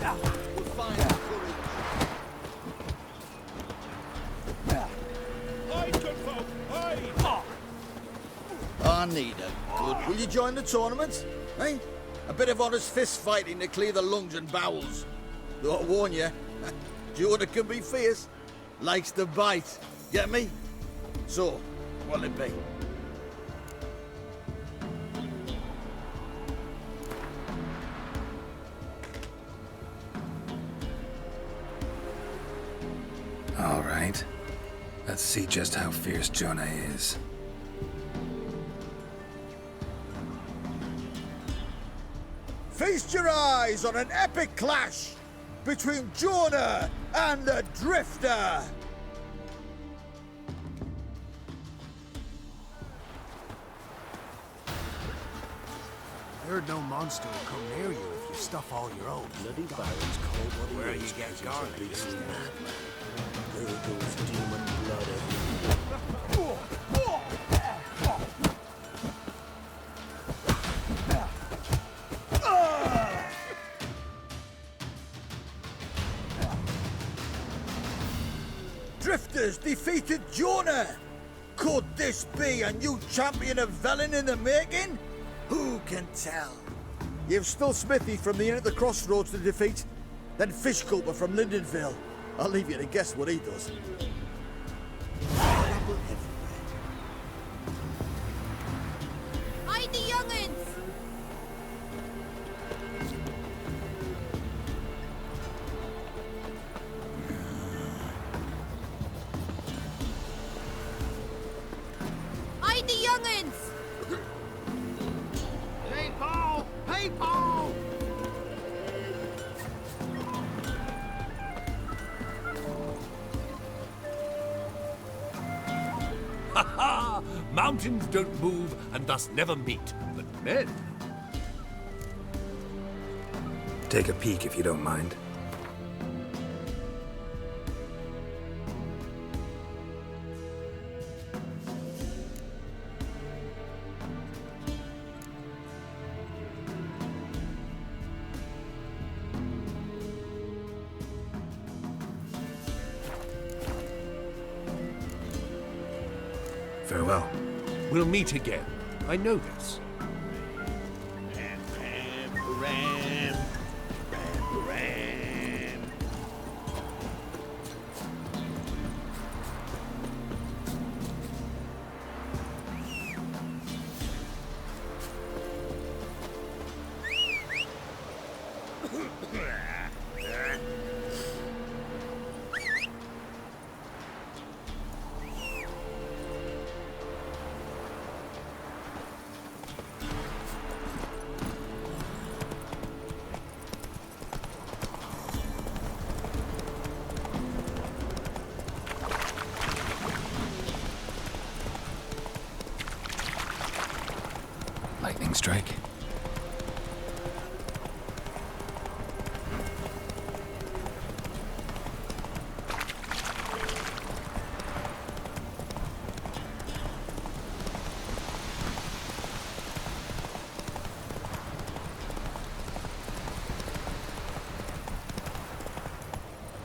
will find courage. Hide, good folk, hide! I need a good. Will you join the tournament? Eh? A bit of honest fist fighting to clear the lungs and bowels. Though I warn you, Jordan can be fierce. Likes to bite. Get me? So, what'll it be? All right. Let's see just how fierce Jonah is. Feast your eyes on an epic clash between Jonah and the Drifter. I heard no monster will come near you if you stuff all your own. Bloody Baron's cold blooded. Where you get garlic. There goes demon blood everywhere. Drifters defeated Jonah. Could this be a new champion of Velen in the making? Who can tell? You've still Smithy from the Inn at the Crossroads to defeat, then Fishculper from Lindenville. I'll leave you to guess what he does. Hide the young'uns! Hide the young'uns! Hey, Paul! Hey, Paul! Ha ha! Mountains don't move and thus never meet, but men. Take a peek if you don't mind. Farewell. We'll meet again. I know this. Ram, ram, ram, ram, ram. Lightning strike.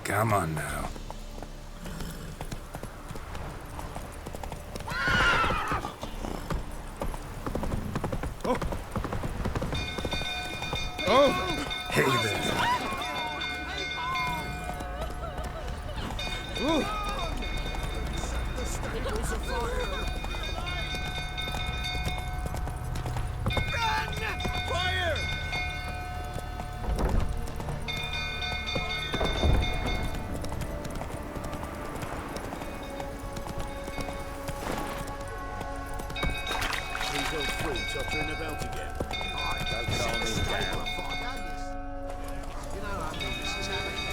Come on now. Hey there. Oswin tottering about again. Don't calm him down. You know how things is happening,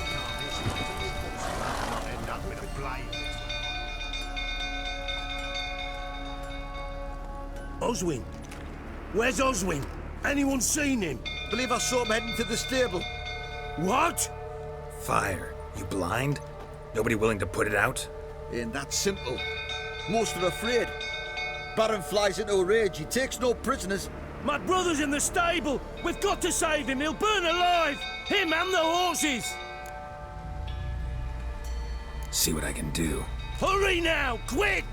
not end up with a blame. Oswin? Where's Oswin? Anyone seen him? Believe I saw him heading to the stable. What? Fire. You blind? Nobody willing to put it out? Ain't that simple. Most are afraid. Baron flies into a rage. He takes no prisoners. My brother's in the stable. We've got to save him. He'll burn alive. Him and the horses. See what I can do. Hurry now, quick!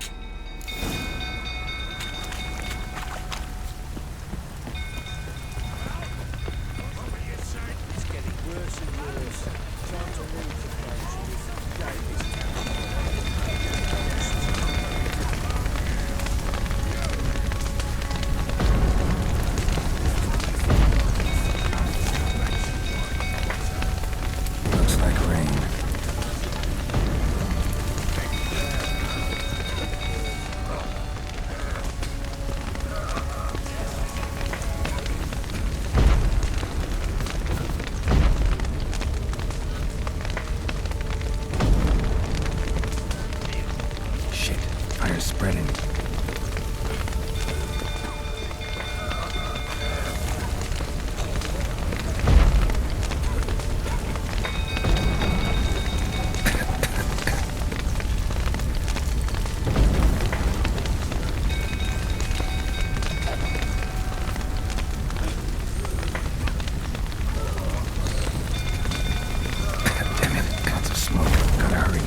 It's getting worse and worse. Time to leave the place. David's Looks like rain. Shit, fire's spreading. Damn it, lots of smoke. Gotta hurry.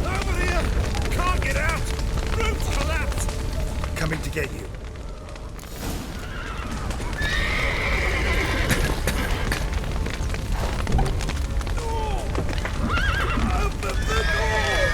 Over here! Can't get out! Roof's collapsed! Coming to get you. Open the door!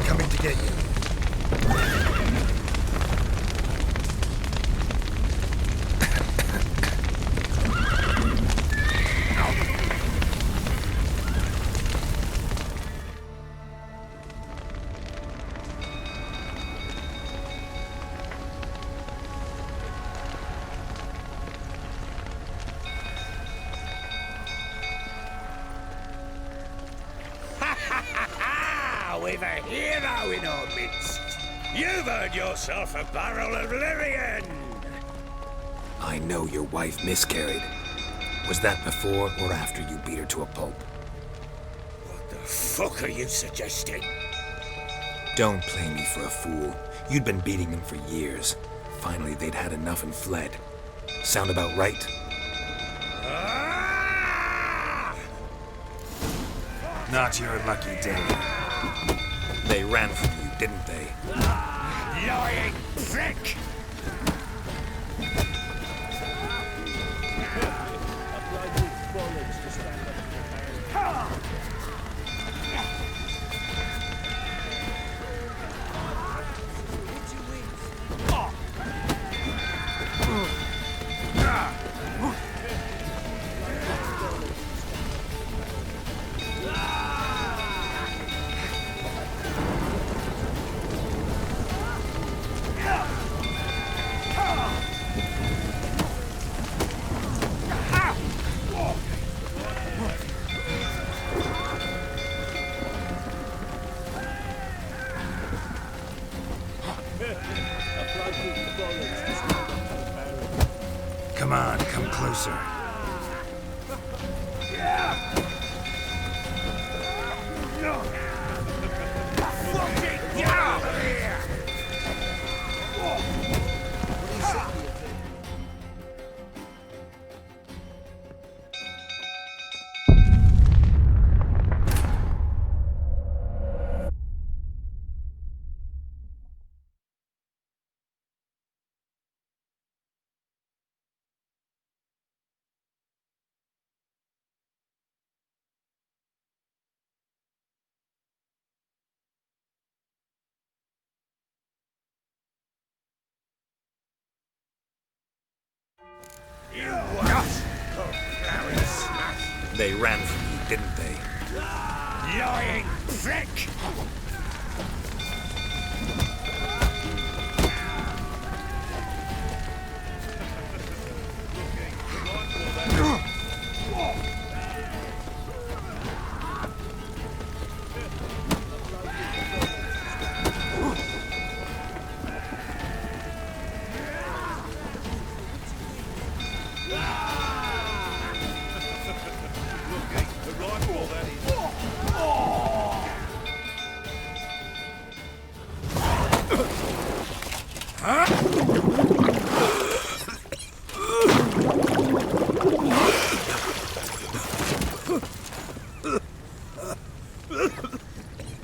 Coming to get you. We've a hero in our midst. You've earned yourself a barrel of Lyrian. I know your wife miscarried. Was that before or after you beat her to a pulp? What the fuck are you suggesting? Don't play me for a fool. You'd been beating them for years. Finally, they'd had enough and fled. Sound about right? Ah! Not your lucky day. They ran from you, didn't they? Lying prick! Come on, come closer. They ran from you, didn't they? Lying prick!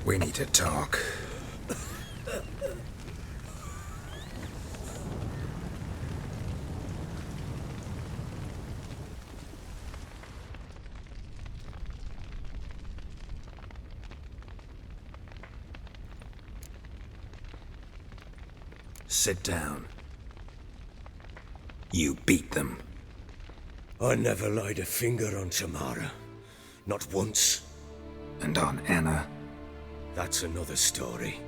We need to talk. Sit down. You beat them. I never laid a finger on Tamara. Not once. And on Anna? That's another story.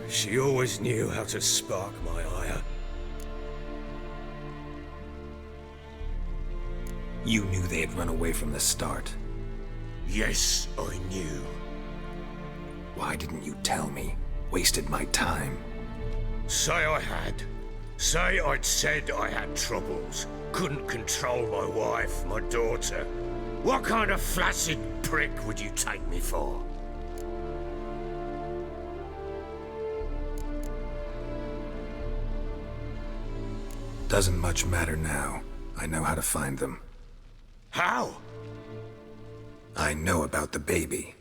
She always knew how to spark my ire. You knew they had run away from the start. Yes, I knew. Why didn't you tell me? Wasted my time. Say I had. Say I'd said I had troubles. Couldn't control my wife, my daughter. What kind of flaccid prick would you take me for? Doesn't much matter now. I know how to find them. How? I know about the baby.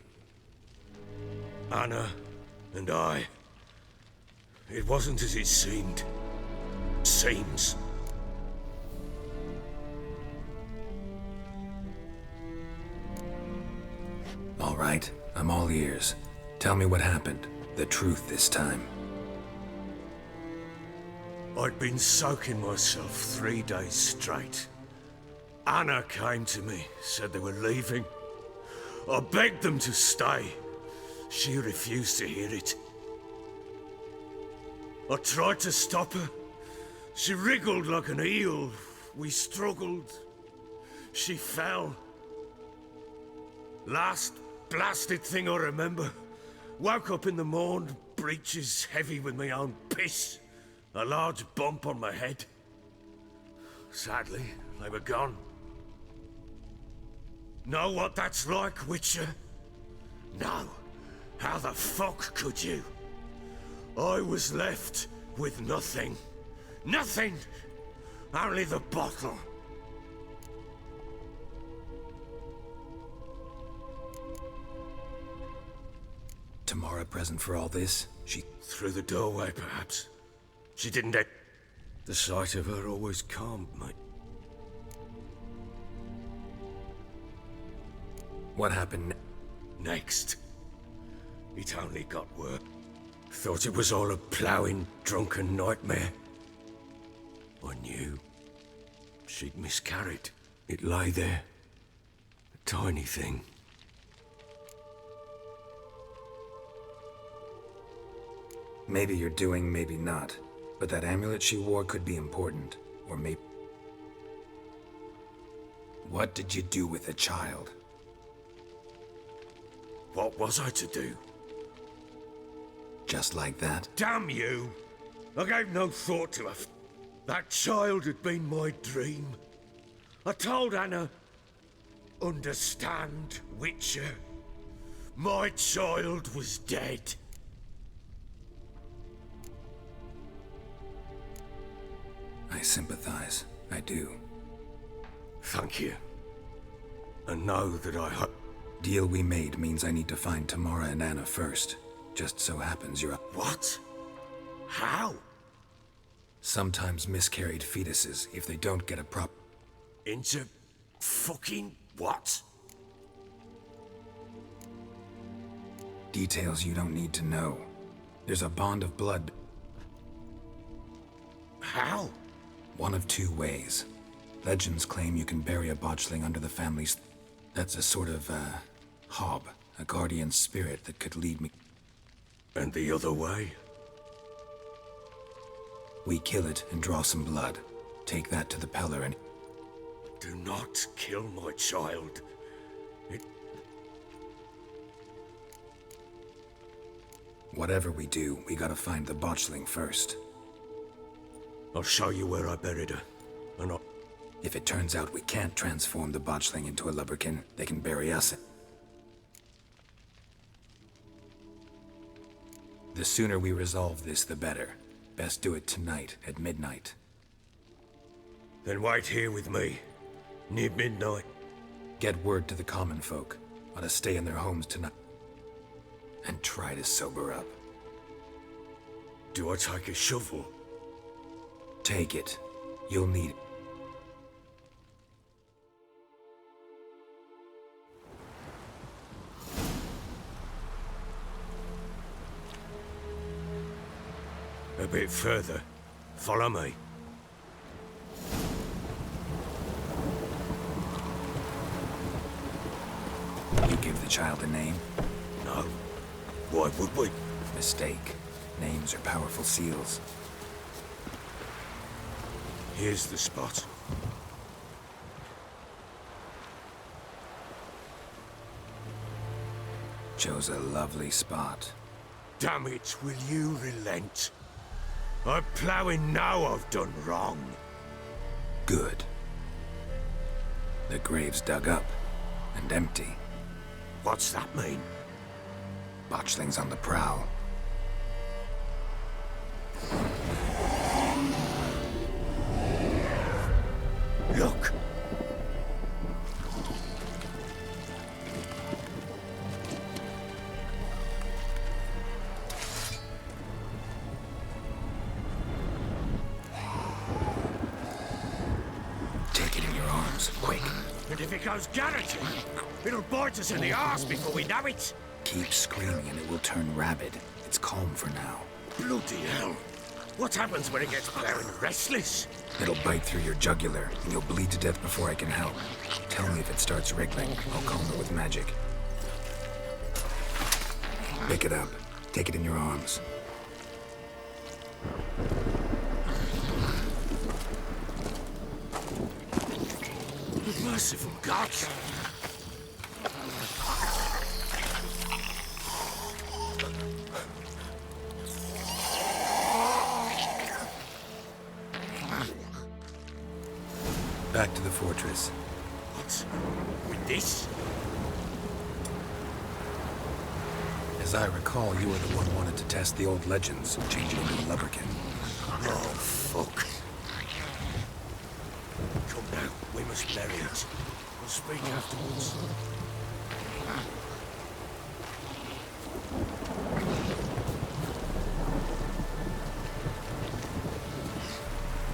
Anna and I. It wasn't as it seemed. Seems. All right, I'm all ears. Tell me what happened. The truth this time. I'd been soaking myself 3 days straight. Anna came to me, said they were leaving. I begged them to stay. She refused to hear it. I tried to stop her. She wriggled like an eel. We struggled. She fell. Last blasted thing I remember. Woke up in the morn, breeches heavy with my own piss. A large bump on my head. Sadly, they were gone. Know what that's like, Witcher? No. How the fuck could you? I was left with nothing. Nothing! Only the bottle. Tamara present for all this? She... Through the doorway, perhaps. She didn't... The sight of her always calmed me. What happened next? It only got worse. Thought it was all a ploughing, drunken nightmare. I knew. She'd miscarried. It lay there. A tiny thing. Maybe you're doing, maybe not. But that amulet she wore could be important. Or maybe... What did you do with the child? What was I to do? Just like that? Damn you! I gave no thought to her. That child had been my dream. I told Anna, understand, Witcher. My child was dead. I sympathize. I do. Thank you. And know that I hope... Deal we made means I need to find Tamara and Anna first. Just so happens you're... What? How? Sometimes miscarried fetuses, if they don't get a prop... Into... fucking what? Details you don't need to know. There's a bond of blood... How? One of two ways. Legends claim you can bury a botchling under the family's... That's a sort of, hob. A guardian spirit that could lead me... And the other way? We kill it and draw some blood. Take that to the Peller and... Do not kill my child. Whatever we do, we gotta find the botchling first. I'll show you where I buried her. And I'll... If it turns out we can't transform the botchling into a lubberkin, they can bury us. The sooner we resolve this, the better. Best do it tonight, at midnight. Then wait here with me. Near midnight. Get word to the common folk. Ought to stay in their homes tonight. And try to sober up. Do I take a shovel? Take it. You'll need it. A bit further. Follow me. You give the child a name? No. Why would we? Mistake. Names are powerful seals. Here's the spot. Chose a lovely spot. Damn it, will you relent? I'm ploughing now I've done wrong. Good. The grave's dug up and empty. What's that mean? Botchling's on the prowl. Look! Take it in your arms, quick. And if it goes garroting, it'll bite us in the arse before we know it. Keep screaming and it will turn rabid. It's calm for now. Bloody hell! What happens when it gets plowing restless? It'll bite through your jugular, and you'll bleed to death before I can help. Tell me if it starts wriggling. I'll calm it with magic. Pick it up. Take it in your arms. Merciful gods! Back to the fortress. What? With this? As I recall, you were the one wanted to test the old legends, changing into a lubberkin. Oh, fuck. Come now, we must bury it. We'll speak afterwards.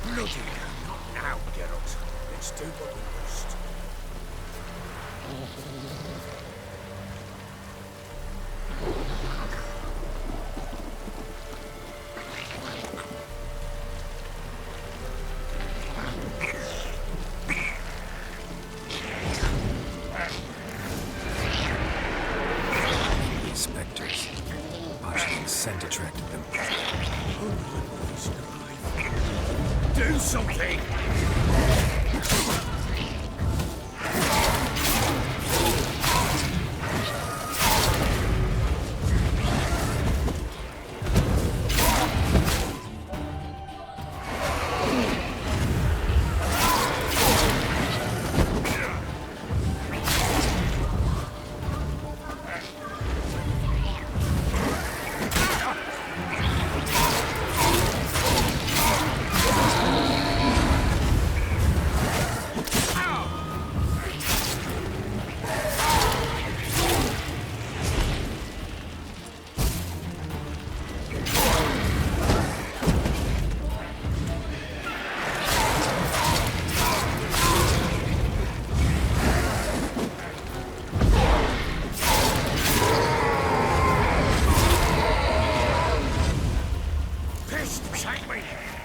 Bloody hell, not now, Geralt. Let's do what we must. Spectres. Boschling's scent attracted them. Do something!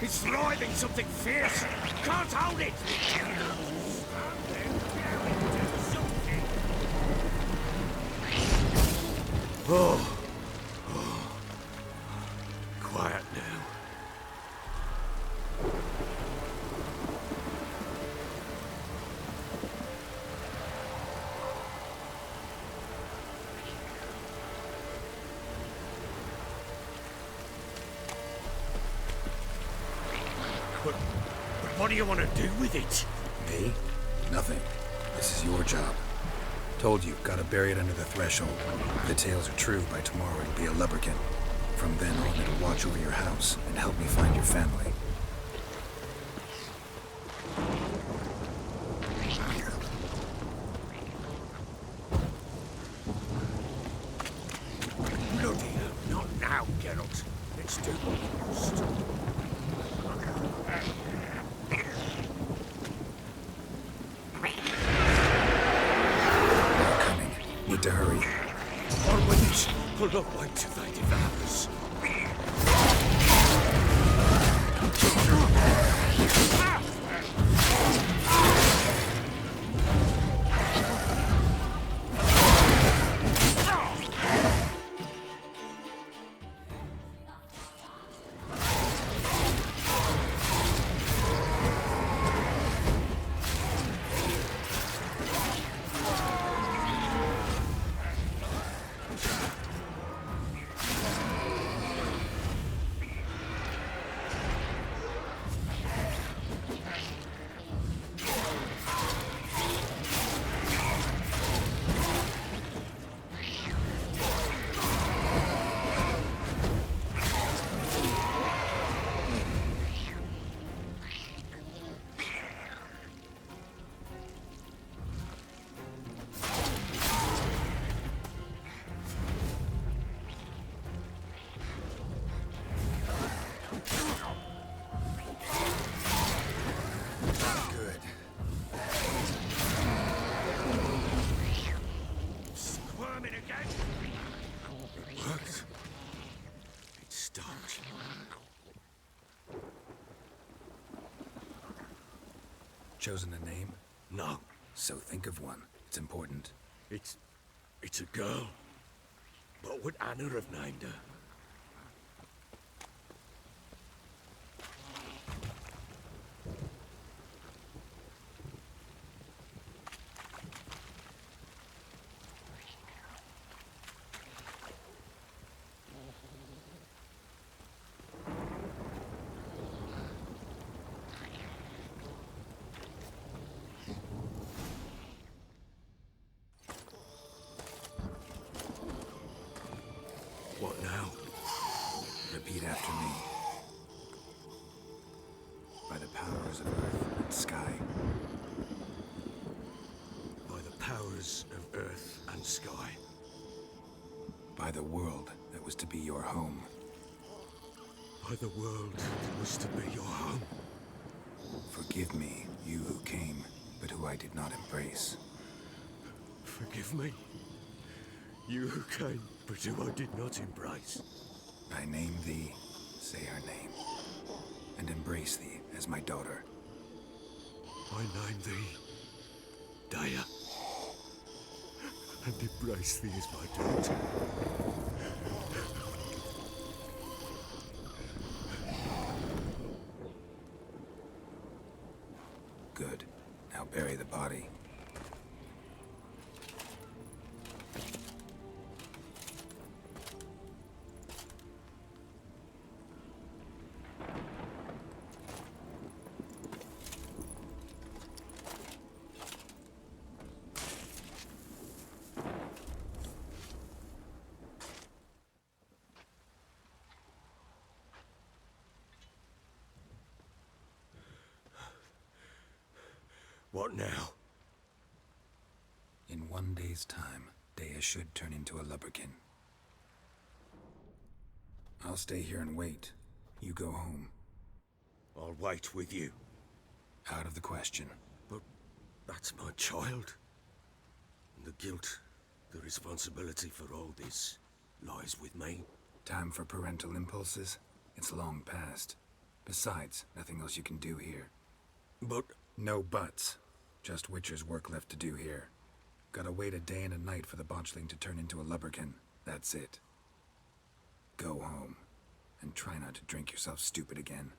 It's writhing something fierce. Can't hold it. Oh. Quiet now. But what do you want to do with it? Me? Nothing. This is your job. Told you, gotta bury it under the threshold. If the tales are true, by tomorrow it'll be a lubberkin. From then on, it'll watch over your house and help me find your family. Bloody hell, not now, Geralt. Let's do what we must. They're coming. Need to hurry. Our weapons will not wait till they devour us. Chosen a name? No. So think of one. It's important. It's a girl. What would Anna have named her? What now? Repeat after me. By the powers of earth and sky. By the powers of earth and sky. By the world that was to be your home. By the world that was to be your home. Forgive me, you who came, but who I did not embrace. Forgive me. You who came, but who I did not embrace. I name thee, say her name, and embrace thee as my daughter. I name thee Daya, and embrace thee as my daughter. Good. Now bury the body. What now? In 1 day's time, Dea should turn into a lubberkin. I'll stay here and wait. You go home. I'll wait with you. Out of the question. But that's my child. And the guilt, the responsibility for all this lies with me. Time for parental impulses? It's long past. Besides, nothing else you can do here. But... No buts. Just Witcher's work left to do here. Gotta wait a day and a night for the botchling to turn into a lubberkin. That's it. Go home. And try not to drink yourself stupid again.